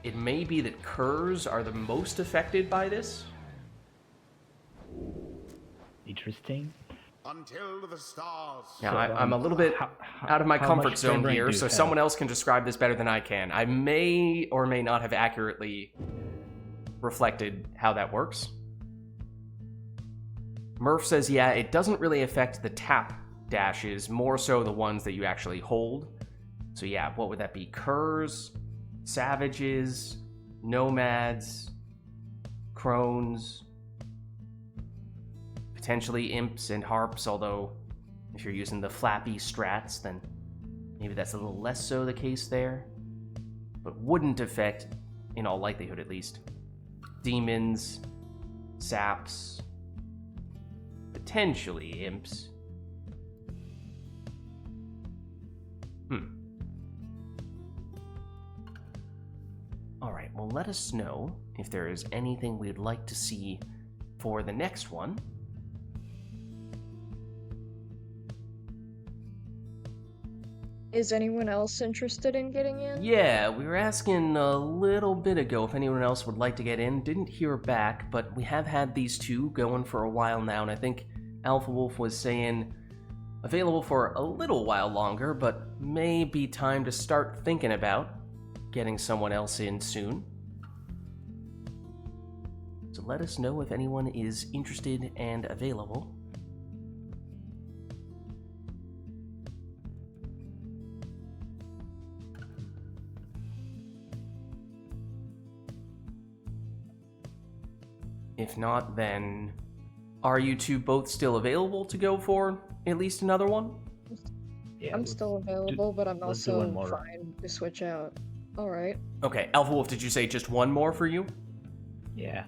it may be that curs are the most affected by this. Interesting. Until the stars. Now, So, I'm a little bit out of my how comfort much zone frame rate here, do you so have? someone else can describe this better than I can. I may or may not have accurately reflected how that works. Murph says, yeah, it doesn't really affect the tap dashes, more so the ones that you actually hold. So yeah, what would that be? Curs, savages, nomads, crones, potentially imps and harps, although if you're using the flappy strats, then maybe that's a little less so the case there. But wouldn't affect, in all likelihood at least, demons, saps, potentially imps. Alright, well, let us know if there is anything we'd like to see for the next one. Is anyone else interested in getting in? Yeah, we were asking a little bit ago if anyone else would like to get in. Didn't hear back, but we have had these two going for a while now, and I think Alpha Wolf was saying available for a little while longer, but may be time to start thinking about getting someone else in soon. So let us know if anyone is interested and available. If not, then are you two both still available to go for at least another one? Yeah, I'm still available, but I'm let's do one also more. fine to switch out. Alright. Okay, Alpha Wolf, did you say just one more for you? Yeah.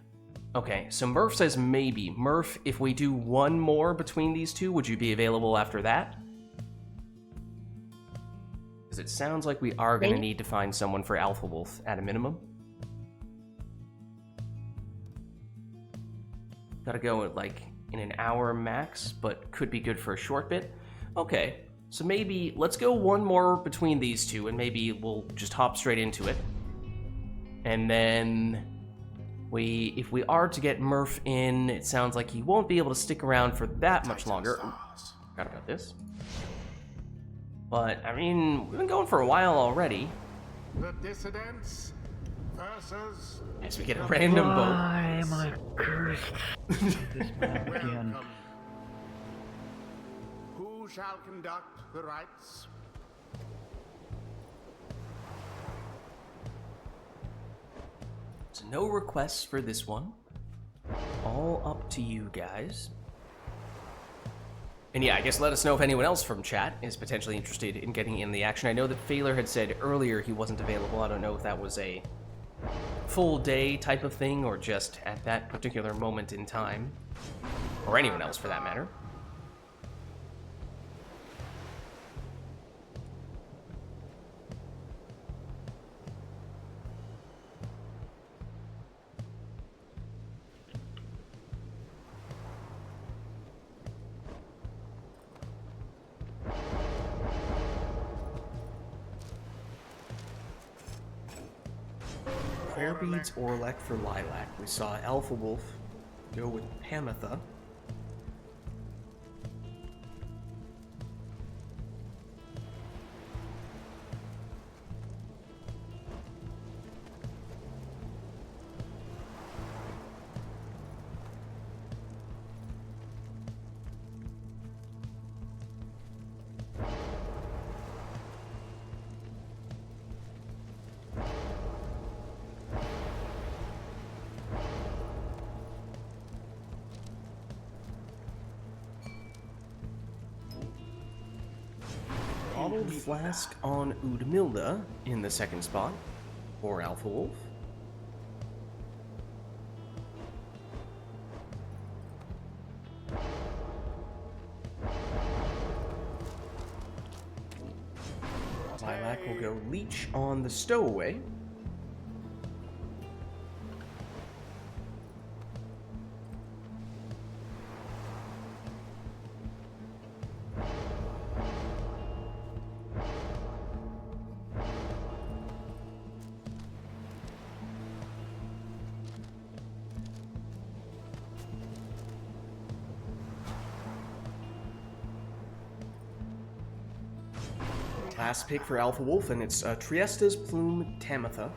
Okay, so Murph says maybe. Murph, if we do one more between these two, would you be available after that? Because it sounds like we are going to Maybe. need to find someone for Alpha Wolf at a minimum. Gotta go like in an hour max, but could be good for a short bit. Okay, so maybe let's go one more between these two, and maybe we'll just hop straight into it. And then if we are to get Murph in, it sounds like he won't be able to stick around for that much longer. Forgot about this. But, I mean, we've been going for a while already. The dissidents versus As we get a random vote. Why am I cursed? This map again. welcome. Who shall conduct the rites? So no requests for this one. All up to you guys. And yeah, I guess let us know if anyone else from chat is potentially interested in getting in the action. I know that Phaler had said earlier he wasn't available. I don't know if that was a full day type of thing or just at that particular moment in time. Or anyone else for that matter. Prayer Beads, Orlek for Lilac. We saw Alpha Wolf go with Pamitha. Bottled Flask on Udmilda in the second spot for Alpha Wolf. Lilac will go Leech on the Stowaway. Last pick for Alpha Wolf, and it's Triesta's Plume Tamitha.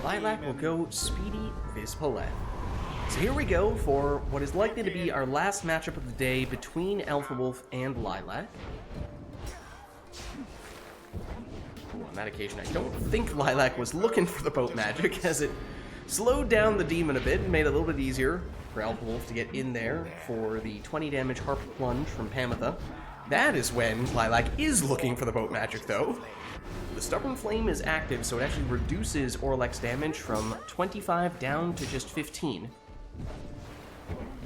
Lilac will go Speedy Vispalette. So here we go for what is likely to be our last matchup of the day between Alpha Wolf and Lilac. On that occasion, I don't think Lilac was looking for the boat magic, as it slowed down the demon a bit and made it a little bit easier for Alpha Wolf to get in there for the 20 damage Harp Plunge from Pamitha. That is when Lilac is looking for the boat magic, though. The Stubborn Flame is active, so it actually reduces Orlek's damage from 25 down to just 15.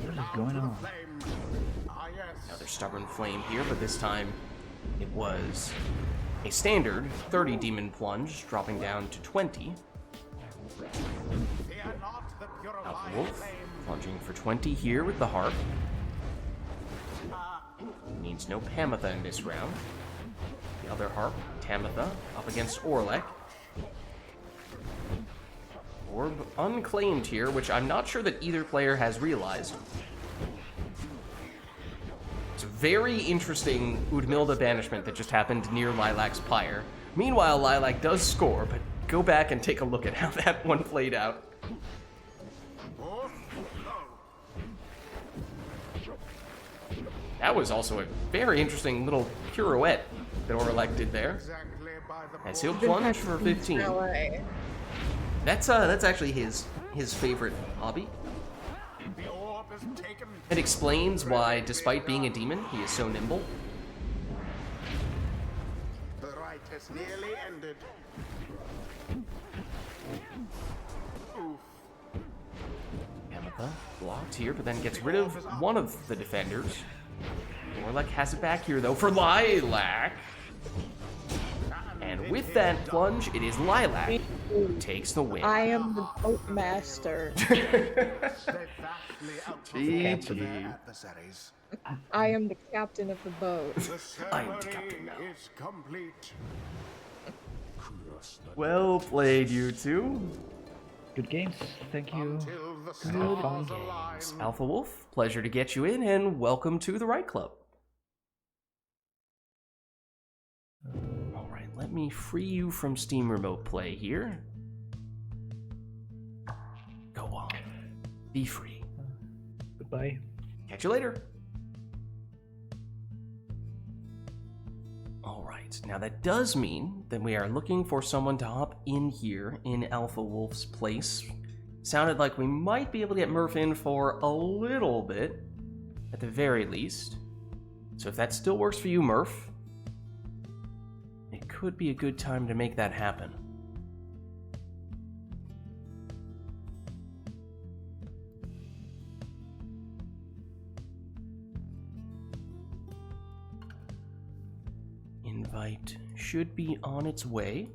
What is going on? Another Stubborn Flame here, but this time it was a standard 30 Demon Plunge, dropping down to 20. Alpha Wolf plunging for 20 here with the Harp. Means no Pamitha in this round. The other Harp, Tamitha, up against Orlek. Orb unclaimed here, which I'm not sure that either player has realized. It's a very interesting Udmilda banishment that just happened near Lilac's Pyre. Meanwhile, Lilac does score, but go back and take a look at how that one played out. That was also a very interesting little pirouette that Orlek did there. As he'll plunge for 15. That's actually his favorite hobby. It explains why, despite being a demon, he is so nimble. The rite has nearly ended. Pamitha blocked here, but then gets rid of one of the defenders. Orlek has it back here, though, for Lilac. And with that plunge, it is Lilac who takes the win. I am the boat master. GG. I am the captain of the boat. I am the captain now. Is complete. Well played, you two. Good games, thank you. Until the Good stars games. align. Alpha Wolf, pleasure to get you in, and welcome to the RITE Club. Alright, let me free you from Steam Remote Play here. Go on. Be free. Goodbye. Catch you later. Alright, now that does mean that we are looking for someone to hop in here in Alpha Wolf's place. Sounded like we might be able to get Murph in for a little bit, at the very least. So if that still works for you, Murph, it could be a good time to make that happen. Invite should be on its way.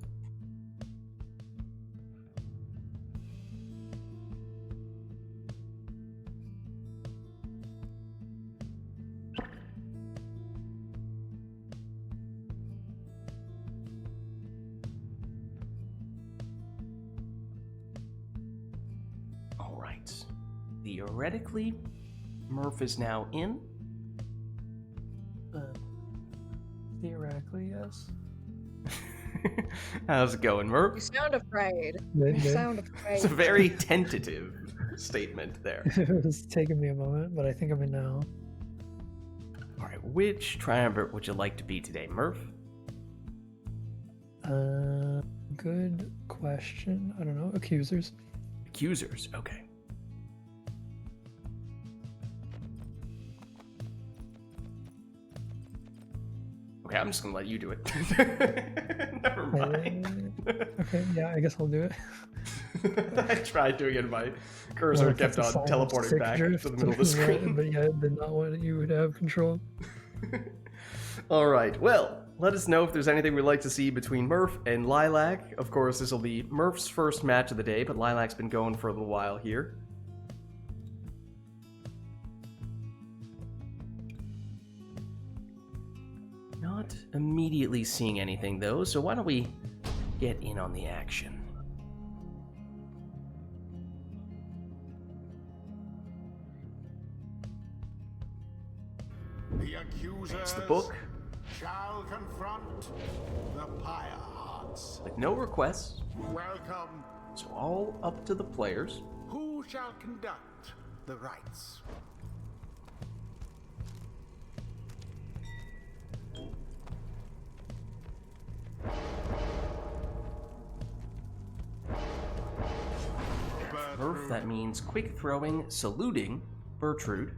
All right. Theoretically, Murph is now in. Theoretically, yes. How's it going, You Murph? sound afraid. Good, You good. sound afraid. It's a very tentative statement there. It was taking me a moment, but I think I'm in now. All right, which triumvirate would you like to be today, Murph? Good question. I don't know. Accusers. Accusers, okay. Okay, I'm just gonna let you do it. Never mind. Okay, yeah, I guess I'll do it. I tried doing it, my cursor Well, kept that's a on sign of teleporting sick back drift, to the middle of the screen. But yeah, did not want you to have control. All right, well, let us know if there's anything we'd like to see between Murph and Lilac. Of course, this will be Murph's first match of the day, but Lilac's been going for a little while here. Not immediately seeing anything, though, so why don't we get in on the action? The accusers It's the book, shall confront the Pyre hearts. with no requests. Welcome So all up to the players. Who shall conduct the rites? Murph, that means quick throwing, saluting Bertrude.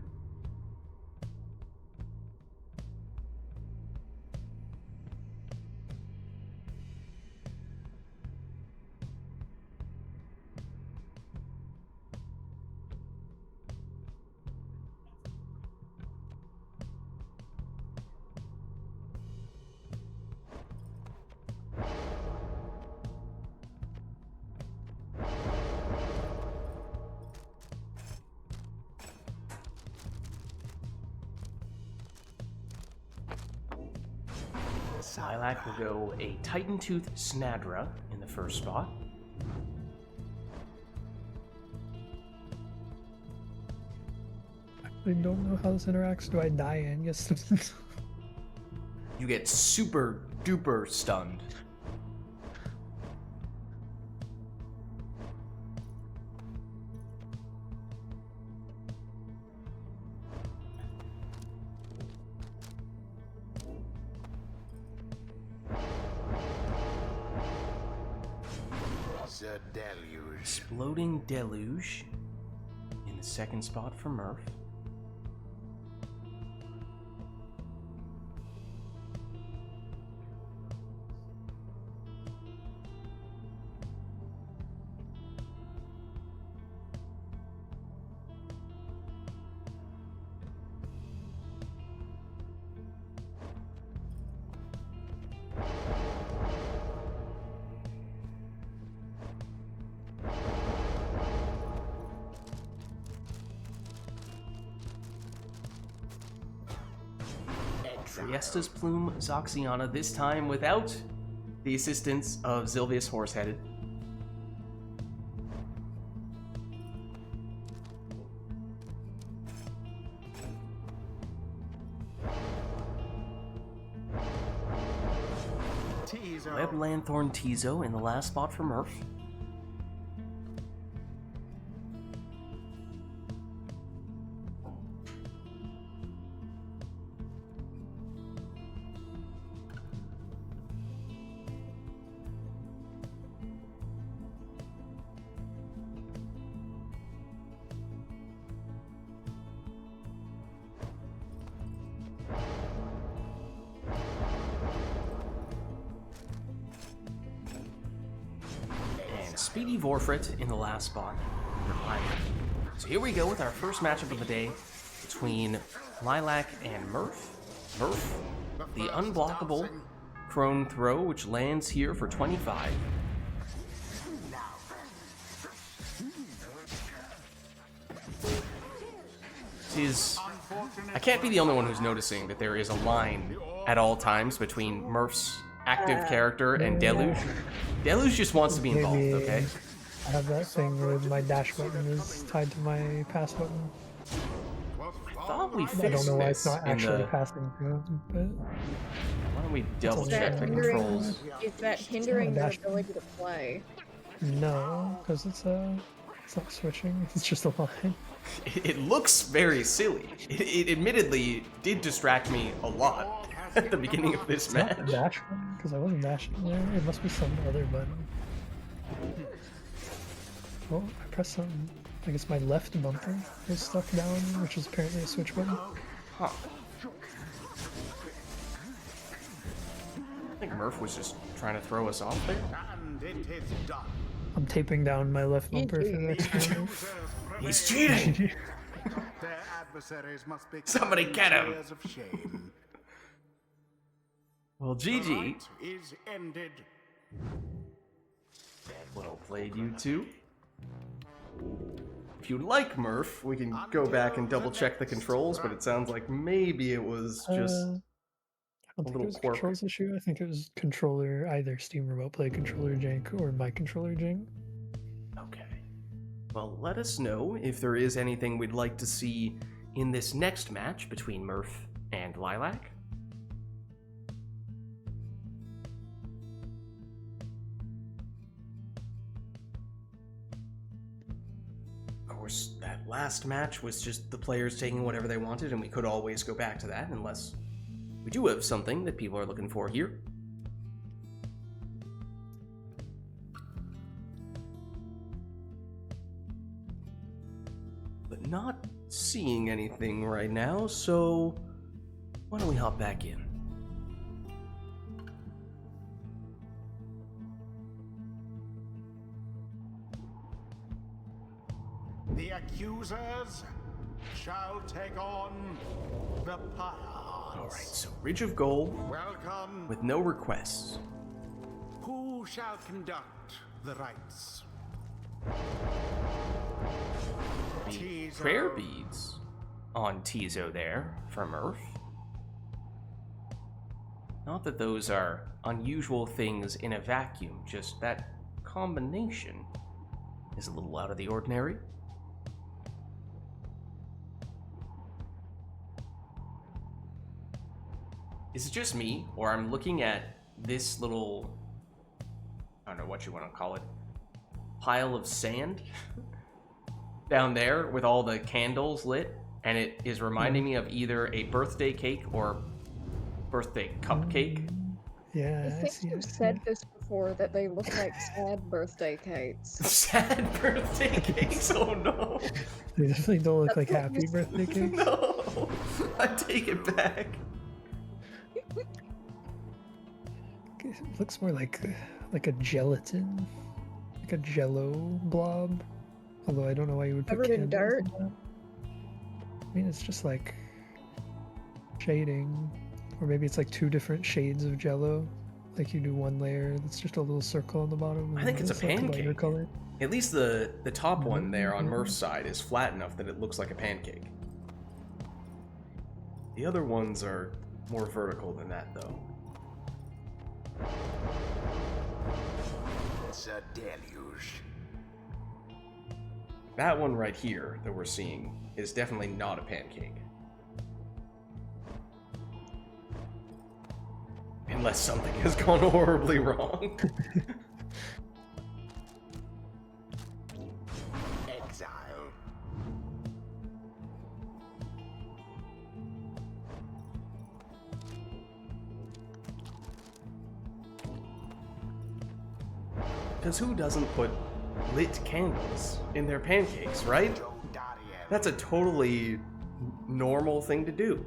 Lilac will go a Titan Tooth Snadra in the first spot. I don't know how this interacts. Do I die and get stunned? You get super duper stunned. The deluge. Exploding Deluge in the second spot for Murph. Fiesta's Plume Zoxiana, this time without the assistance of Zilvius Horseheaded. Web Lanthorn Tizo in the last spot for Murph. Speedy Vorfrit in the last spot for Lilac. So here we go with our first matchup of the day between Lilac and Murph. Murph, the unblockable Crone Throw, which lands here for 25. I can't be the only one who's noticing that there is a line at all times between Murph's active character and Deluge. Deluge just wants to be involved, Maybe okay? I have that thing where my dash button is tied to my pass button. I thought we I don't fixed know why it's this not in actually the... passing through, but Why don't we double Is check that the hindering? controls? Is that hindering your dash ability to play? no, because it's not switching. It's just a line. It looks very silly. It admittedly did distract me a lot at the beginning of this It's not the match. dash button because I wasn't dashing there. It must be some other button. Oh, I pressed something. I guess my left bumper is stuck down, which is apparently a switch button. Huh. I think Murph was just trying to throw us off there. And it is done. I'm taping down my left bumper for the next round. He's cheating! Their adversaries must be Somebody get him. tears of shame. Well, The GG. rite is ended. Well played, you two. If you like Murph, we can go back and double check the controls, but it sounds like maybe it was just I don't think little it was a quirk. controls issue. I think it was controller, either Steam Remote Play controller jank or my controller jank. okay. Well, let us know if there is anything we'd like to see in this next match between Murph and Lilac. last match was just the players taking whatever they wanted, and we could always go back to that unless we do have something that people are looking for here. But not seeing anything right now, so why don't we hop back in? The accusers shall take on the Pyre. Alright, so Ridge of Gold Welcome. with no requests. Who shall conduct the rites? The Tizo. prayer beads on Tizo there from Earth. Not that those are unusual things in a vacuum, just that combination is a little out of the ordinary. Is it just me, or I'm looking at this little, I don't know what you want to call it, pile of sand down there with all the candles lit, and it is reminding me of either a birthday cake or birthday cupcake? Yeah, I I think see you've it. said this before, that they look like sad birthday cakes. Sad birthday cakes? Oh no. They definitely don't look That's like what happy you birthday cakes. No. I take it back. It looks more like a gelatin, like a jello blob. Although I don't know why you would put Covered in candles dirt? that. I mean, it's just like shading, or maybe it's like two different shades of jello. Like you do one layer that's just a little circle on the bottom. I think and it's a like lighter pancake. color. At least the top one there on Murph's side is flat enough that it looks like a pancake. The other ones are more vertical than that, though. It's a deluge. That one right here that we're seeing is definitely not a pancake. Unless something has gone horribly wrong. Exile. Because who doesn't put lit candles in their pancakes, right? That's a totally normal thing to do.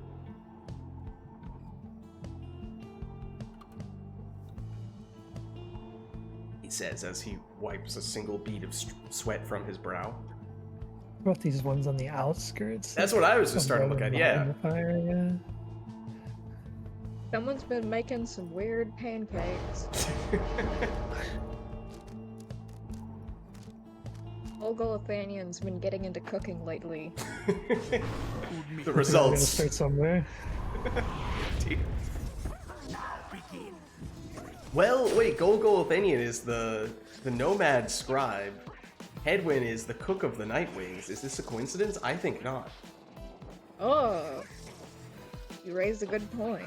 He says as he wipes a single bead of sweat from his brow. What about these ones on the outskirts? That's what I was just starting to look at, yeah. The fire, yeah. Someone's been making some weird pancakes. Olgolothanian's been getting into cooking lately. The We're gonna results. start somewhere. Well, wait, Golgolothanian is the nomad scribe. Hedwyn is the cook of the Nightwings. Is this a coincidence? I think not. Oh, you raised a good point.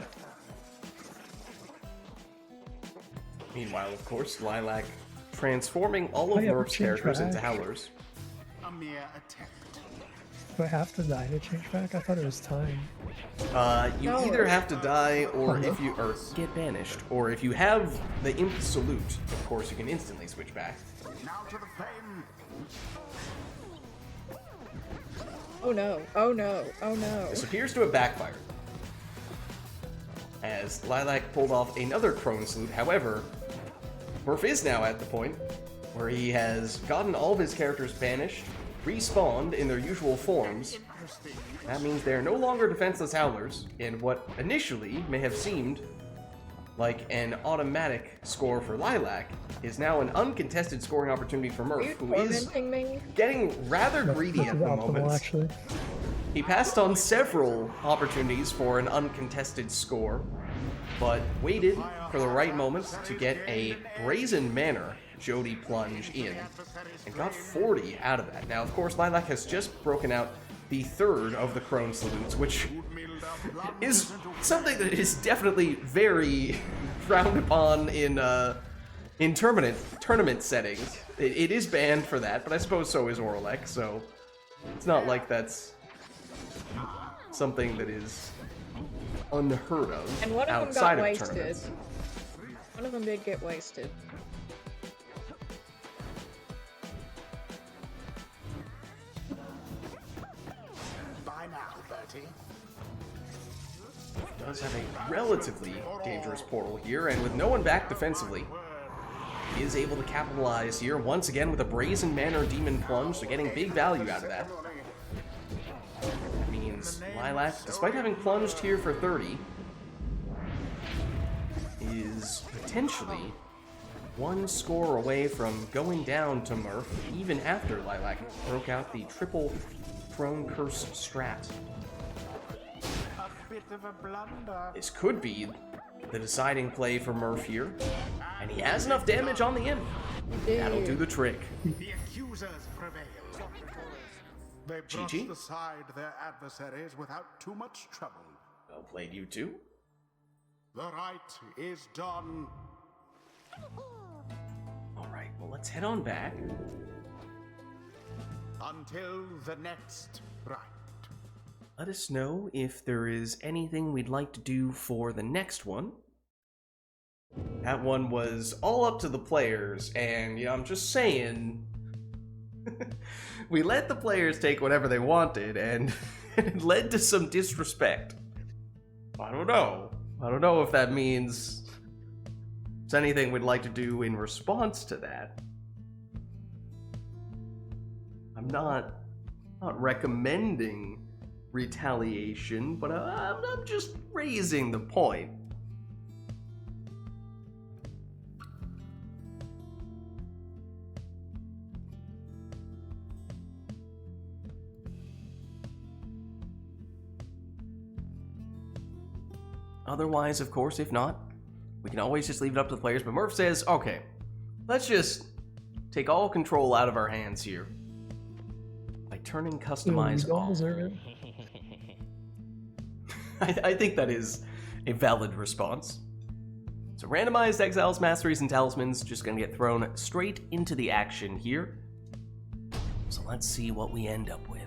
Meanwhile, of course, Lilac transforming all of Oh, yeah, Murph's change characters into back. Howlers. A mere attempt. Do I have to die to change back? I thought it was time. You No. either have to die, or if you get banished, or if you have the Imp Salute, of course, you can instantly switch back. Now to the flame. Oh no, oh no, oh no. This appears to have backfired, as Lilac pulled off another Crone Salute. However, Murph is now at the point where he has gotten all of his characters banished, respawned in their usual forms. That means they're no longer defenseless Howlers, and what initially may have seemed like an automatic score for Lilac is now an uncontested scoring opportunity for Are Murph, you who is tormenting me? getting rather greedy This at is the optimal, moment. actually. He passed on several opportunities for an uncontested score, but waited for the right moment to get a Brazen Manor Jody plunge in, and got 40 out of that. Now, of course, Lilac has just broken out the third of the Crone Salutes, which is something that is definitely very frowned upon in tournament settings. It is banned for that, but I suppose so is Oralek, so It's not like that's something that is unheard of And one of them outside got of wasted. tournaments. One of them did get wasted. By now, Bertie. Does have a relatively dangerous portal here, and with no one back defensively, he is able to capitalize here once again with a Brazen Manor Demon Plunge, so getting big value out of that. That means Lilac, despite having plunged here for 30, is potentially one score away from going down to Murph, even after Lilac broke out the triple Throne Curse strat. A bit of a blunder. This could be the deciding play for Murph here, and he has enough damage on the imp. That'll do the trick. The accusers prevail. They brushed GG. aside their adversaries without too much trouble. Well played, you two. The rite is done. Alright, well let's head on back. Until the next rite. Let us know if there is anything we'd like to do for the next one. That one was all up to the players, and I'm just saying, we let the players take whatever they wanted, and it led to some disrespect. I don't know. I don't know if that means there's anything we'd like to do in response to that. I'm not recommending retaliation, but I'm just raising the point. Otherwise, of course, if not, we can always just leave it up to the players. But Murph says, okay, let's just take all control out of our hands here by turning customize off. I think that is a valid response. So randomized exiles, masteries, and talismans just gonna get thrown straight into the action here. So let's see what we end up with.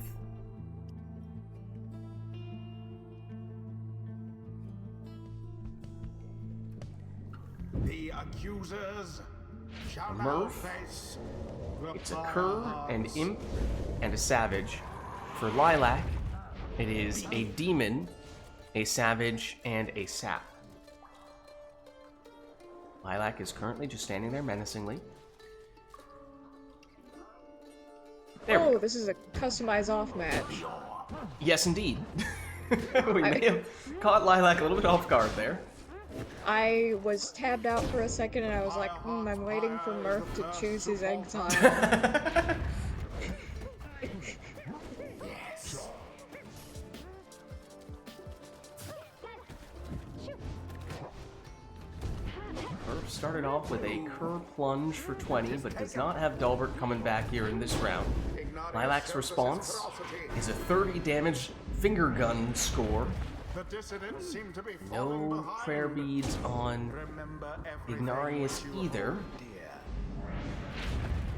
The accusers shall now Murph, face the it's a cur, an bards. imp, and a savage. For Lilac, it is a demon, a savage, and a sap. Lilac is currently just standing there menacingly. There we Oh, go. this is a customize off match. Yes, indeed. We may have caught Lilac a little bit off guard there. I was tabbed out for a second and I was like, I'm waiting for Murph to choose his exile. Murph started off with a cur plunge for 20, but does not have Delbert coming back here in this round. Lilac's response is a 30 damage finger gun score. The dissidents seem to be falling No behind. prayer beads on Remember everything Ignarius that you either. hold dear.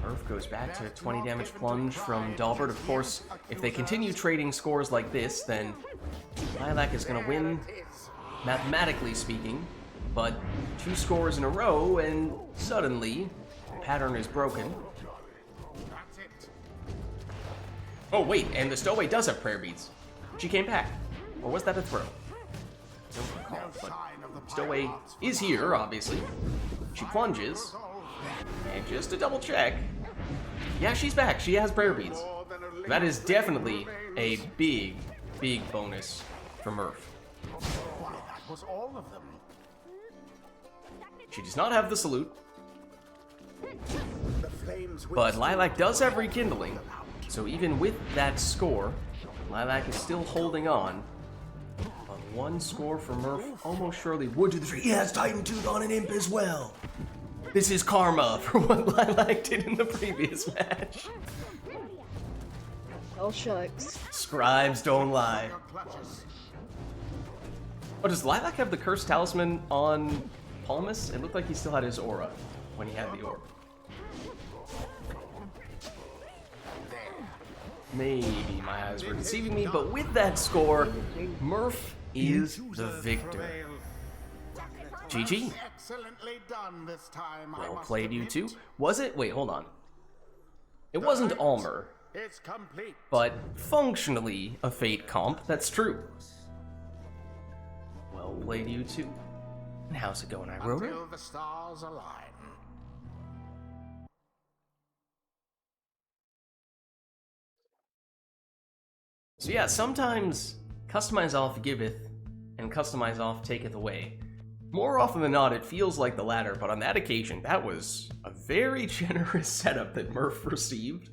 Murph goes back to 20 damage plunge from Delbert. Of course, if they continue trading scores like this, then Lilac is going to win, mathematically speaking. But 2 scores in a row, and suddenly, the pattern is broken. That's it. Oh wait, and the Stowaway does have prayer beads. She came back. Or was that a throw? Don't recall, No but sign of the Stowaway pirates. is here, obviously. She plunges, and just to double check, yeah, she's back. She has prayer beads. More than a That is little definitely a remains. big, big bonus for Murph. Why, that was all of them. She does not have the salute, The flames will but still Lilac does have rekindling. So even with that score, Lilac is still holding on. But 1 score for Murph almost surely would do the trick. He has Titan Tooth on an imp as well. This is karma for what Lilac did in the previous match. Oh shucks. Scribes don't lie. your clutches. Oh, does Lilac have the Cursed Talisman on Palmus? It looked like he still had his aura when he had the orb. Maybe my eyes were deceiving me, but with that score, Murph is the victor. GG. Excellently done this time. Well played, you two. Was it? Wait, hold on. It wasn't Almer, It's complete. but functionally a Fate comp. That's true. Well played, you two. And how's it going, Iroda? Until the stars align. So yeah, sometimes customize off giveth, and customize off taketh away. More often than not, it feels like the latter, but on that occasion, that was a very generous setup that Murph received.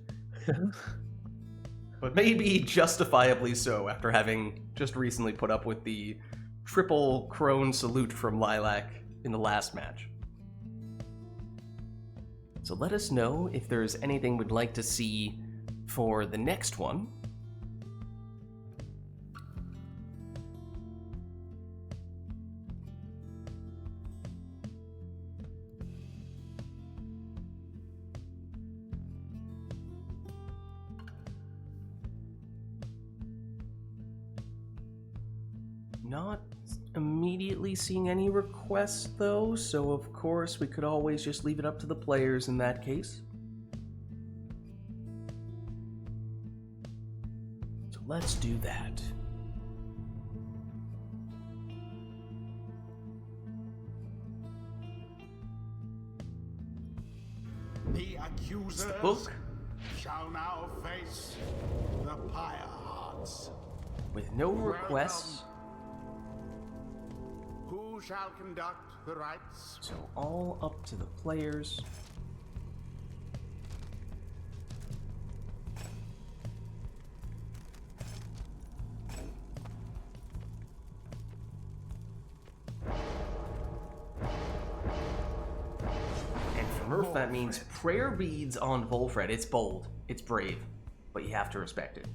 But maybe justifiably so, after having just recently put up with the triple crone salute from Lilac in the last match. So let us know if there's anything we'd like to see for the next one. Not immediately seeing any requests though, so of course we could always just leave it up to the players in that case. So let's do that. The accusers The book shall now face the Pyre Hearts. with no requests, Who shall conduct the rites? so all up to the players. And for Murph, that means prayer beads on Volfred. It's bold, it's brave, but you have to respect it.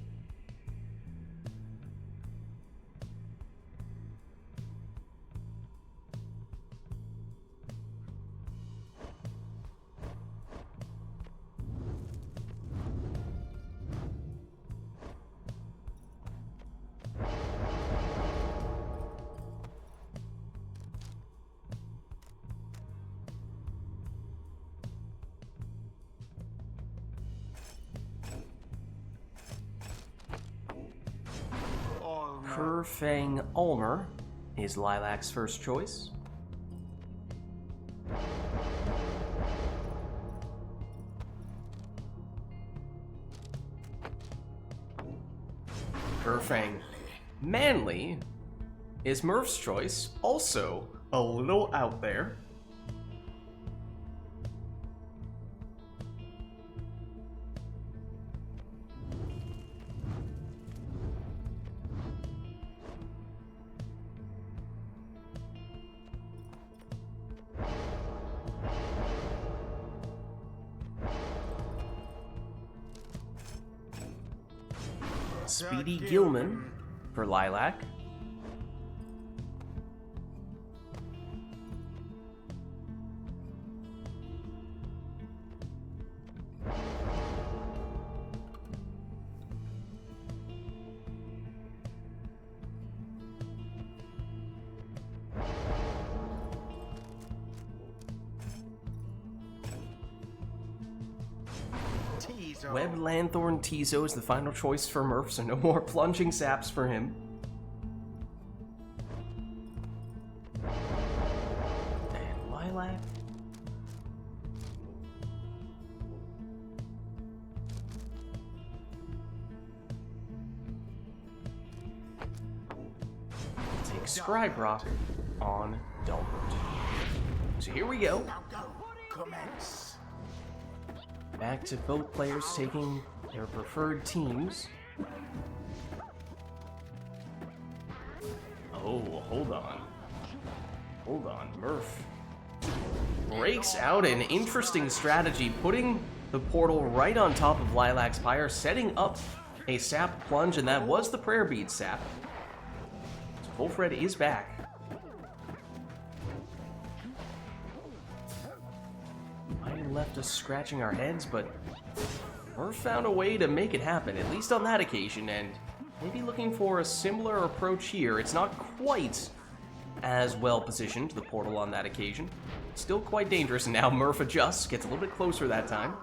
Kerfang Ulmer is Lilac's first choice. Kerfang Manly is Murph's choice, also a little out there. Speedy Gilman for Lilac. Web Lanthorn Tizo is the final choice for Murph, so no more plunging saps for him. And Lilac. Take Scribe Rock on Delbert. So here we go. Now go. Commence. Back to both players taking their preferred teams. Oh, hold on. Hold on, Murph breaks out an interesting strategy, putting the portal right on top of Lilac's Pyre, setting up a sap plunge, and that was the prayer bead sap. So Volfred is back. Might have left us scratching our heads, but Murph found a way to make it happen, at least on that occasion, and maybe looking for a similar approach here. It's not quite as well positioned, the portal on that occasion. Still quite dangerous, and now Murph adjusts, gets a little bit closer that time.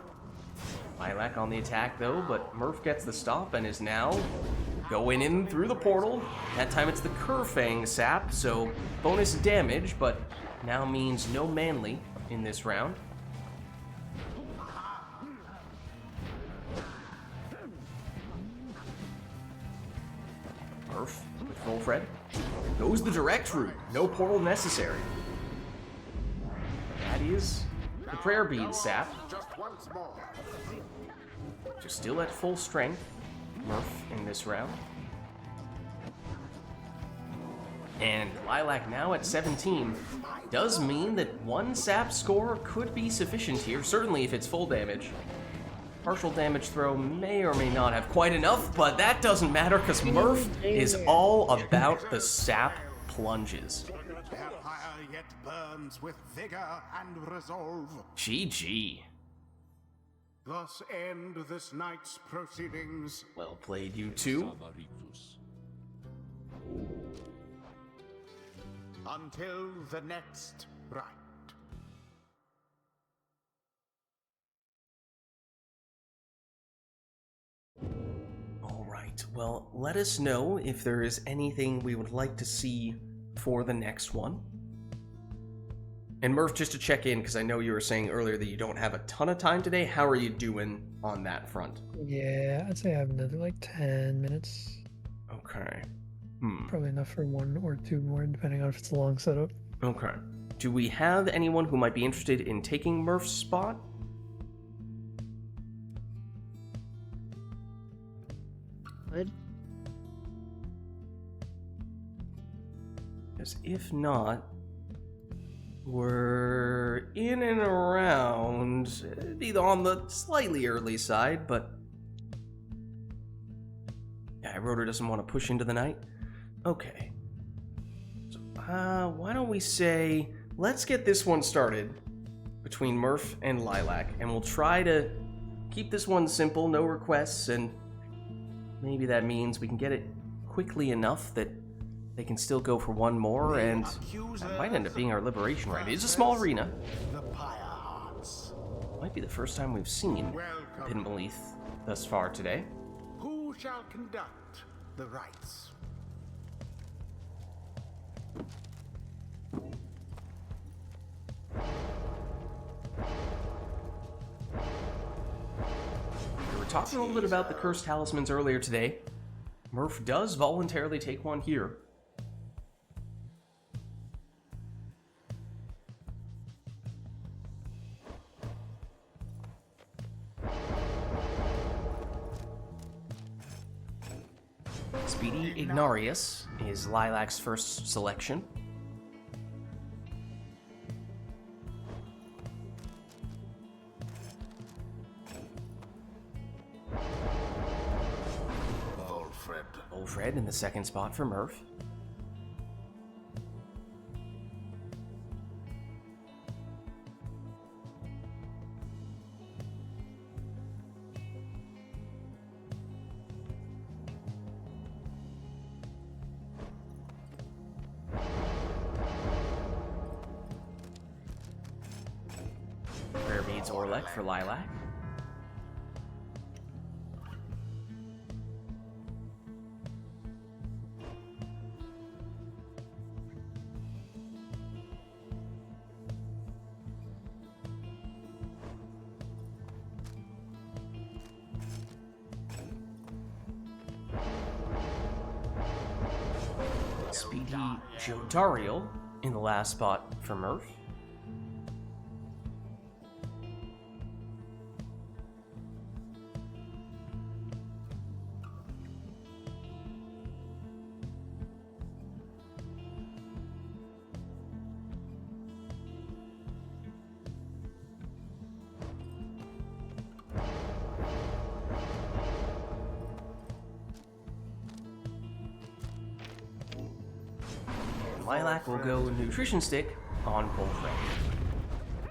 Lilac on the attack though, but Murph gets the stop and is now going in through the portal. That time it's the Kerfang sap, so bonus damage, but now means no manly in this round. Murph with full Fred goes the direct route, no portal necessary. That is the prayer bead sap. Just once more. So still at full strength, Murph in this round. And Lilac now at 17 does mean that one sap score could be sufficient here, certainly if it's full damage. Partial damage throw may or may not have quite enough, but that doesn't matter because Murph is all about the sap plunges. Their fire yet burns with vigor and resolve. GG. Thus end this night's proceedings. Well played, you two. Until the next rite. Alright, well, let us know if there is anything we would like to see for the next one. And Murph, just to check in, because I know you were saying earlier that you don't have a ton of time today, how are you doing on that front? Yeah, I'd say I have another like 10 minutes. Okay. Probably enough for 1 or 2 more, depending on if it's a long setup. Okay. Do we have anyone who might be interested in taking Murph's spot? Good. Because if not, we're in and around, it'd be on the slightly early side, but yeah, Rotor doesn't want to push into the night. Okay. So, why don't we say, let's get this one started between Murph and Lilac, and we'll try to keep this one simple, no requests, and maybe that means we can get it quickly enough that they can still go for one more, and that might end up being our liberation rite. It is a small arena. The Pyre Hearts. Might be the first time we've seen Hidden Belief thus far today. Who shall conduct the rites? We were talking a little bit about the cursed talismans earlier today. Murph does voluntarily take one here. Speedy Ignarius is Lilac's first selection. Fred in the second spot for Murph. Prayer Beads Orlek for Lilac. Speedy Jodariel in the last spot for Murph. Lilac will go Nutrition Stick on Bullfrog.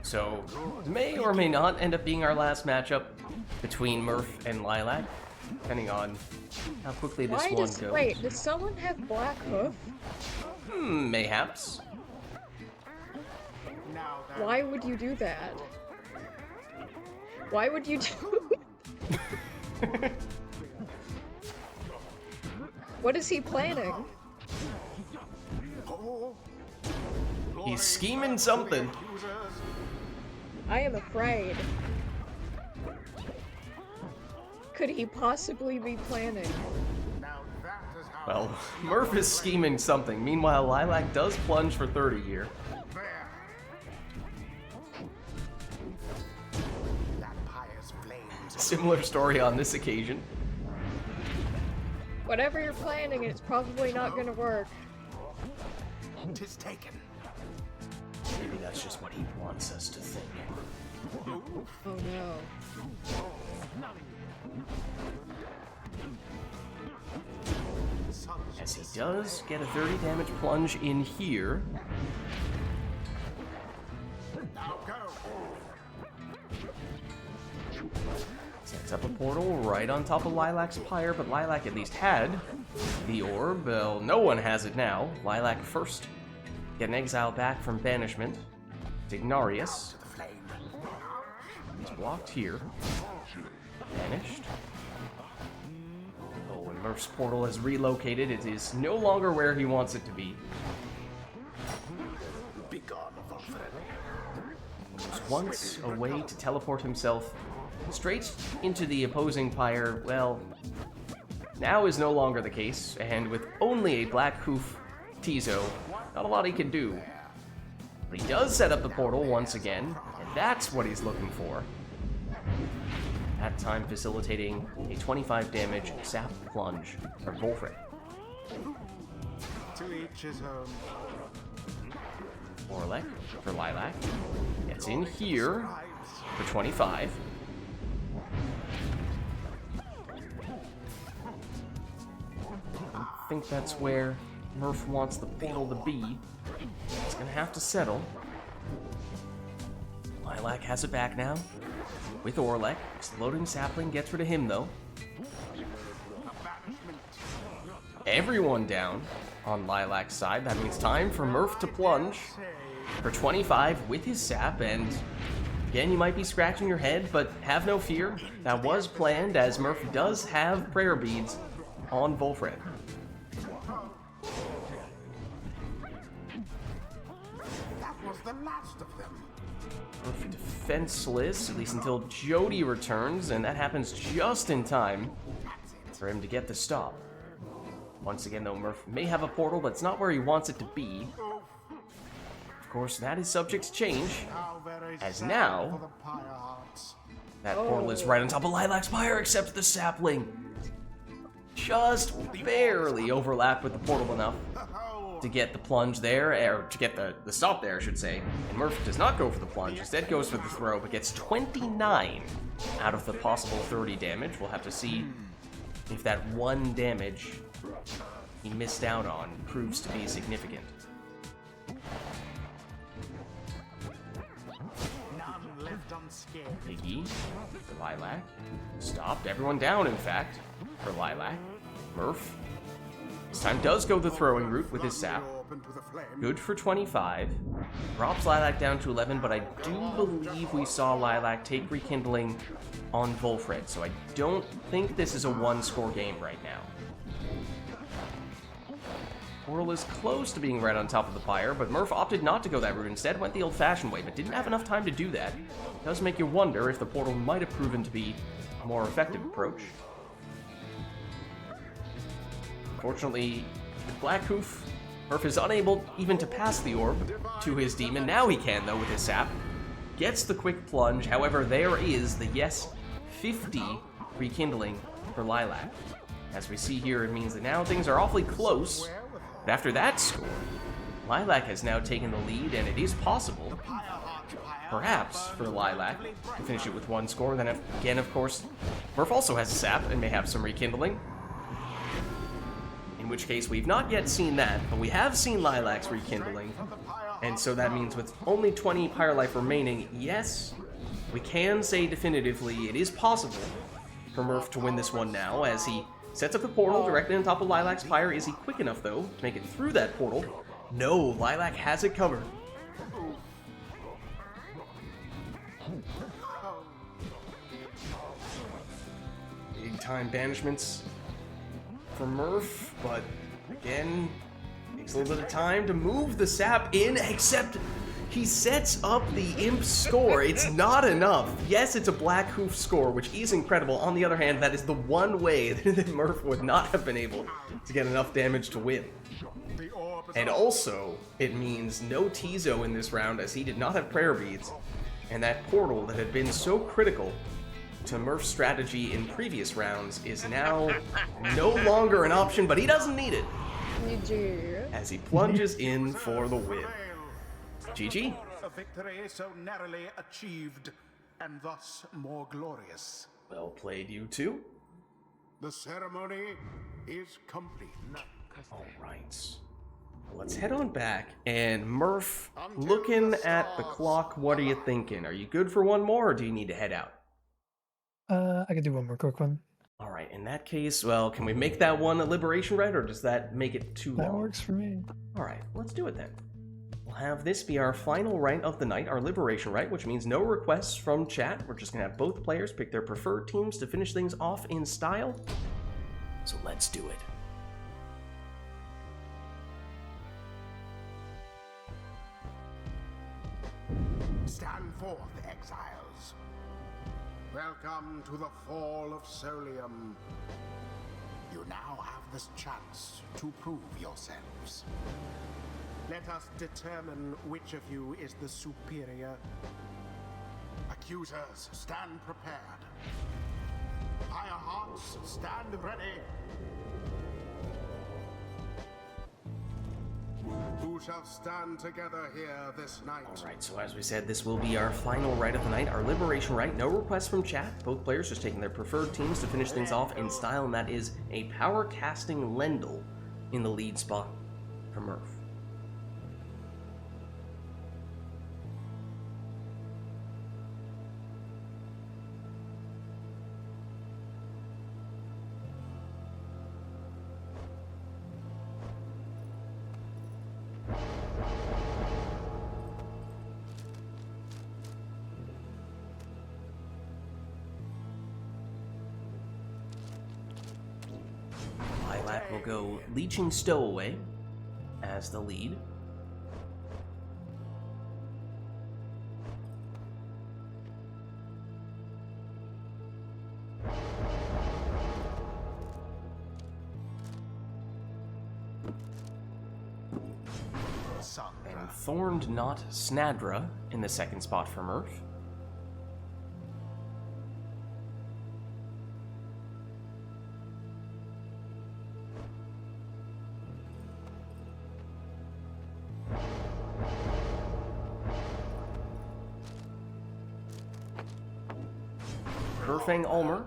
So, may or may not end up being our last matchup between Murph and Lilac, depending on how quickly this one goes. Wait, does someone have Black Hoof? Mayhaps. Now then, Why would you do that? Why would you do... What is he planning? He's scheming something. accusers, I am afraid. Could he possibly be planning? now that is how Well, Murph is scheming something. Meanwhile, Lilac does plunge for 30 here. there. That Pyre's flames Similar story on this occasion. Whatever you're planning, it's probably not gonna work. tis taken. Maybe that's just what he wants us to think. Oh no. Such As he does get a 30 damage plunge in here. now go. Sets up a portal right on top of Lilac's Pyre, but Lilac at least had the orb. Well, no one has it now. Lilac first. Get an exile back from banishment. Dignarius. The flame. He's blocked here. Banished. Oh, and Murph's portal has relocated. It is no longer where he wants it to be. Begone, Wolfred. Was once a way to teleport himself straight into the opposing Pyre. Well, now is no longer the case, and with only a Black Hoof Tizo, not a lot he can do. But he does set up the portal once again, and that's what he's looking for. That time facilitating a 25 damage sap plunge for Wolfred. To each his own. Orlek for Lilac. Gets in here for 25. I think that's where Murph wants the portal to be. It's gonna have to settle. Lilac has it back now. With Orlek. Exploding sapling gets rid of him though. Everyone down on Lilac's side. That means time for Murph to plunge for 25 with his sap, and again, you might be scratching your head, but have no fear. That was planned, as Murph does have prayer beads on Wolfred. That was the last of them. Murph defenseless, at least until Jody returns, and that happens just in time for him to get the stop. Once again, though, Murph may have a portal, but it's not where he wants it to be. Of course, that is subject to change, How very as sad now for the Pyre hearts. that portal is right on top of Lilac's Pyre, except the sapling just barely overlapped with the portal enough to get the plunge there, or to get the stop there, I should say. And Murph does not go for the plunge, instead goes for the throw, but gets 29 out of the possible 30 damage. We'll have to see if that 1 damage he missed out on proves to be significant. None left unscathed. Iggy for Lilac. Stopped everyone down, in fact, for Lilac. Murph this time does go the throwing route with his sap. Open to the flame. Good for 25. Drops Lilac down to 11, but I do believe we saw Lilac take Rekindling on Wolfred, so I don't think this is a one-score game right now. Portal is close to being right on top of the Pyre, but Murph opted not to go that route. Instead, went the old-fashioned way, but didn't have enough time to do that. It does make you wonder if the portal might have proven to be a more effective approach. Fortunately, with Black Hoof, Murph is unable even to pass the orb to his demon. Now he can, though, with his sap. Gets the quick plunge. However, there is the yes 50 rekindling for Lilac. As we see here, it means that now things are awfully close. But after that score, Lilac has now taken the lead, and it is possible, perhaps, for Lilac to finish it with 1 score. Then again, of course, Murph also has a sap and may have some rekindling. In which case, we've not yet seen that, but we have seen Lilac's rekindling. And so that means with only 20 Pyre life remaining, yes, we can say definitively it is possible for Murph to win this one now, as he sets up a portal directly on top of Lilac's Pyre. Is he quick enough, though, to make it through that portal? No, Lilac has it covered. Big time banishments for Murph, but again, takes a little bit of time to move the sap in, except he sets up the imp score. It's not enough. Yes, it's a black hoof score, which is incredible. On the other hand, that is the one way that Murph would not have been able to get enough damage to win. And also, it means no Tizo in this round, as he did not have prayer beads, and that portal that had been so critical to Murph's strategy in previous rounds is now no longer an option, but he doesn't need it, as he plunges in for the win. GG. A victory so narrowly achieved, and thus more glorious. Well played, you two. The ceremony is complete. Alright. Let's head on back, and Murph, looking at the clock, what are you thinking? Are you good for one more, or do you need to head out? I could do one more quick one. Alright, in that case, well, can we make that one a liberation rite, or does that make it too long? That works for me. Alright, let's do it then. We'll have this be our final rite of the night, our liberation rite, which means no requests from chat. We're just going to have both players pick their preferred teams to finish things off in style. So let's do it. Stand forth, exiles. Welcome to the fall of Solium. You now have this chance to prove yourselves. Let us determine which of you is the superior. Accusers, stand prepared. Fire hearts, stand ready. Who shall stand together here this night? Alright, so as we said, this will be our final rite of the night, our liberation rite. No requests from chat. Both players just taking their preferred teams to finish things off in style, and that is a power casting Lendl in the lead spot for Murph. Lilac will go Leeching Stowaway as the lead. And Thorned Not Snadra in the second spot for Murph. Burfang Ulmer.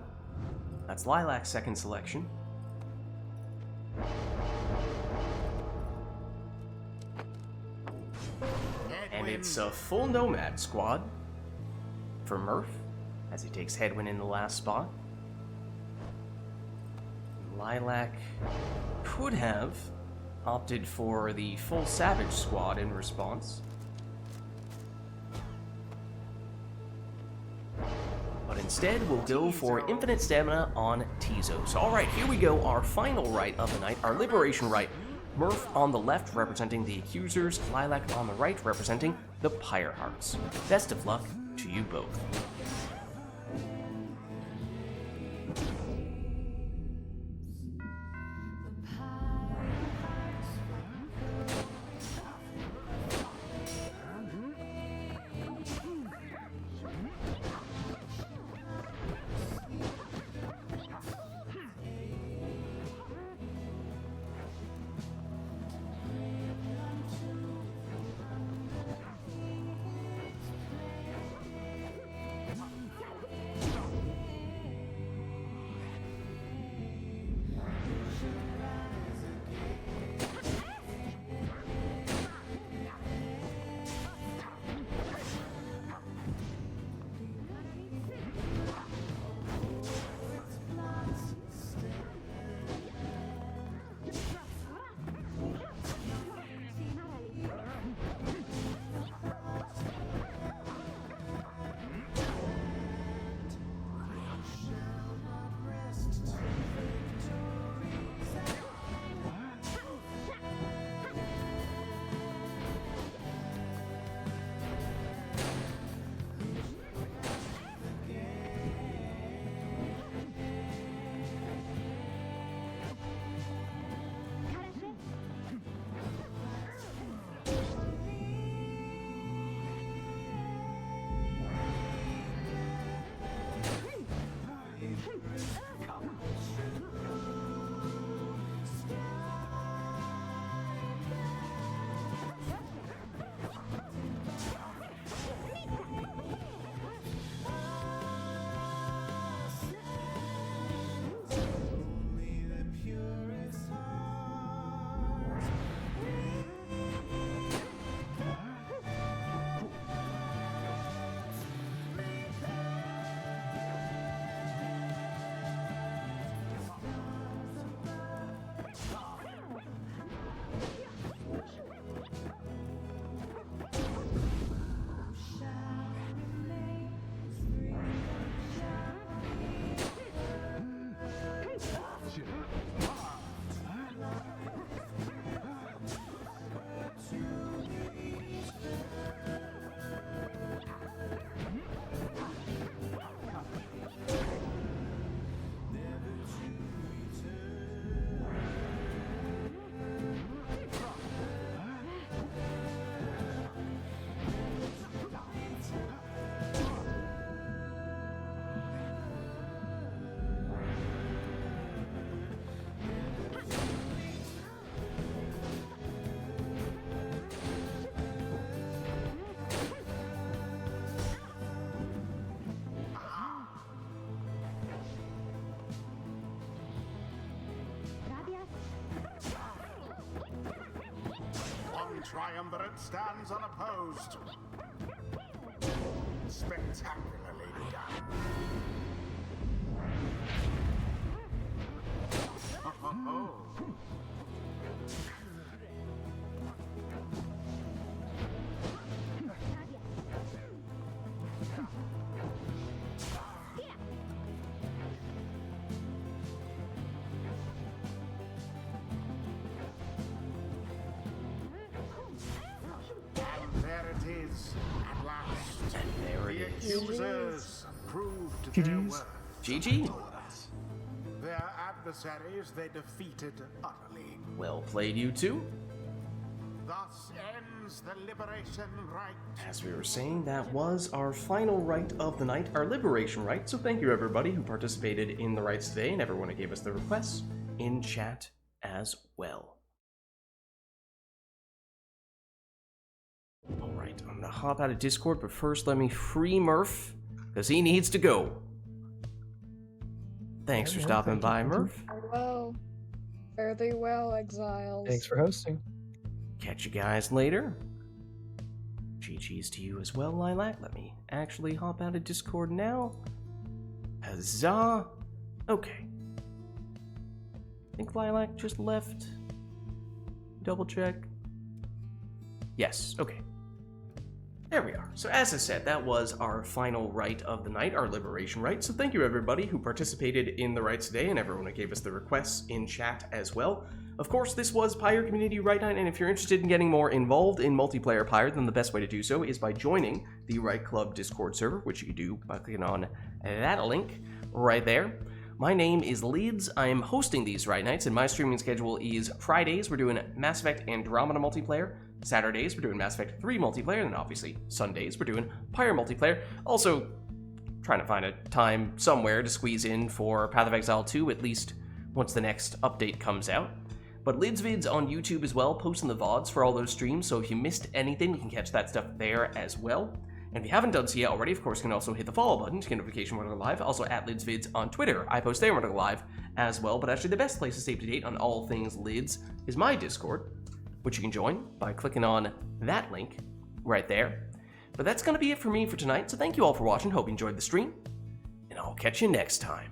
That's Lilac's second selection. And it's a full Nomad squad for Murph, as he takes Headwind in the last spot. Lilac could have opted for the full Savage squad in response. But instead, we'll go for Infinite Stamina on Tizo. So alright, here we go, our final rite of the night, our Liberation Rite. Murph on the left representing the Accusers, Lilac on the right representing the Pyre Hearts. Best of luck to you both. triumvirate stands unopposed. Spectacularly done. Oh. And there it is, at last. And there it The is. accusers proved their GG's. worth. GG. Their adversaries they defeated utterly. Well played, you two. Thus ends the liberation rite. As we were saying, that was our final rite of the night, our liberation rite. So thank you everybody who participated in the rites today and everyone who gave us the requests in chat as well. Alright, I'm gonna hop out of Discord, but first let me free Murph, because he needs to go. Thanks for Yeah, stopping thank you, by, thank you. Murph. Well, fare thee well, exiles. Thanks for hosting. Catch you guys later. GG's to you as well, Lilac. Let me actually hop out of Discord now. Huzzah! Okay. I think Lilac just left. Double check. Yes, okay. There we are. So as I said, that was our final rite of the night, our liberation rite. So thank you everybody who participated in the rites today and everyone who gave us the requests in chat as well. Of course, this was Pyre Community Rite Night, and if you're interested in getting more involved in multiplayer Pyre, then the best way to do so is by joining the Rite Club Discord server, which you can do by clicking on that link right there. My name is Lids. I'm hosting these Rite Nights, and my streaming schedule is Fridays, we're doing Mass Effect Andromeda multiplayer. Saturdays, we're doing Mass Effect 3 multiplayer, and then obviously Sundays, we're doing Pyre multiplayer. Also, trying to find a time somewhere to squeeze in for Path of Exile 2, at least once the next update comes out. But Lids Vids on YouTube as well, posting the VODs for all those streams, so if you missed anything, you can catch that stuff there as well. And if you haven't done so yet already, of course, you can also hit the follow button to get notification when we're live. Also at Lids Vids on Twitter. I post there when we're live as well, but actually the best place to stay up to date on all things Lids is my Discord, which you can join by clicking on that link right there. But that's going to be it for me for tonight, so thank you all for watching, hope you enjoyed the stream, and I'll catch you next time.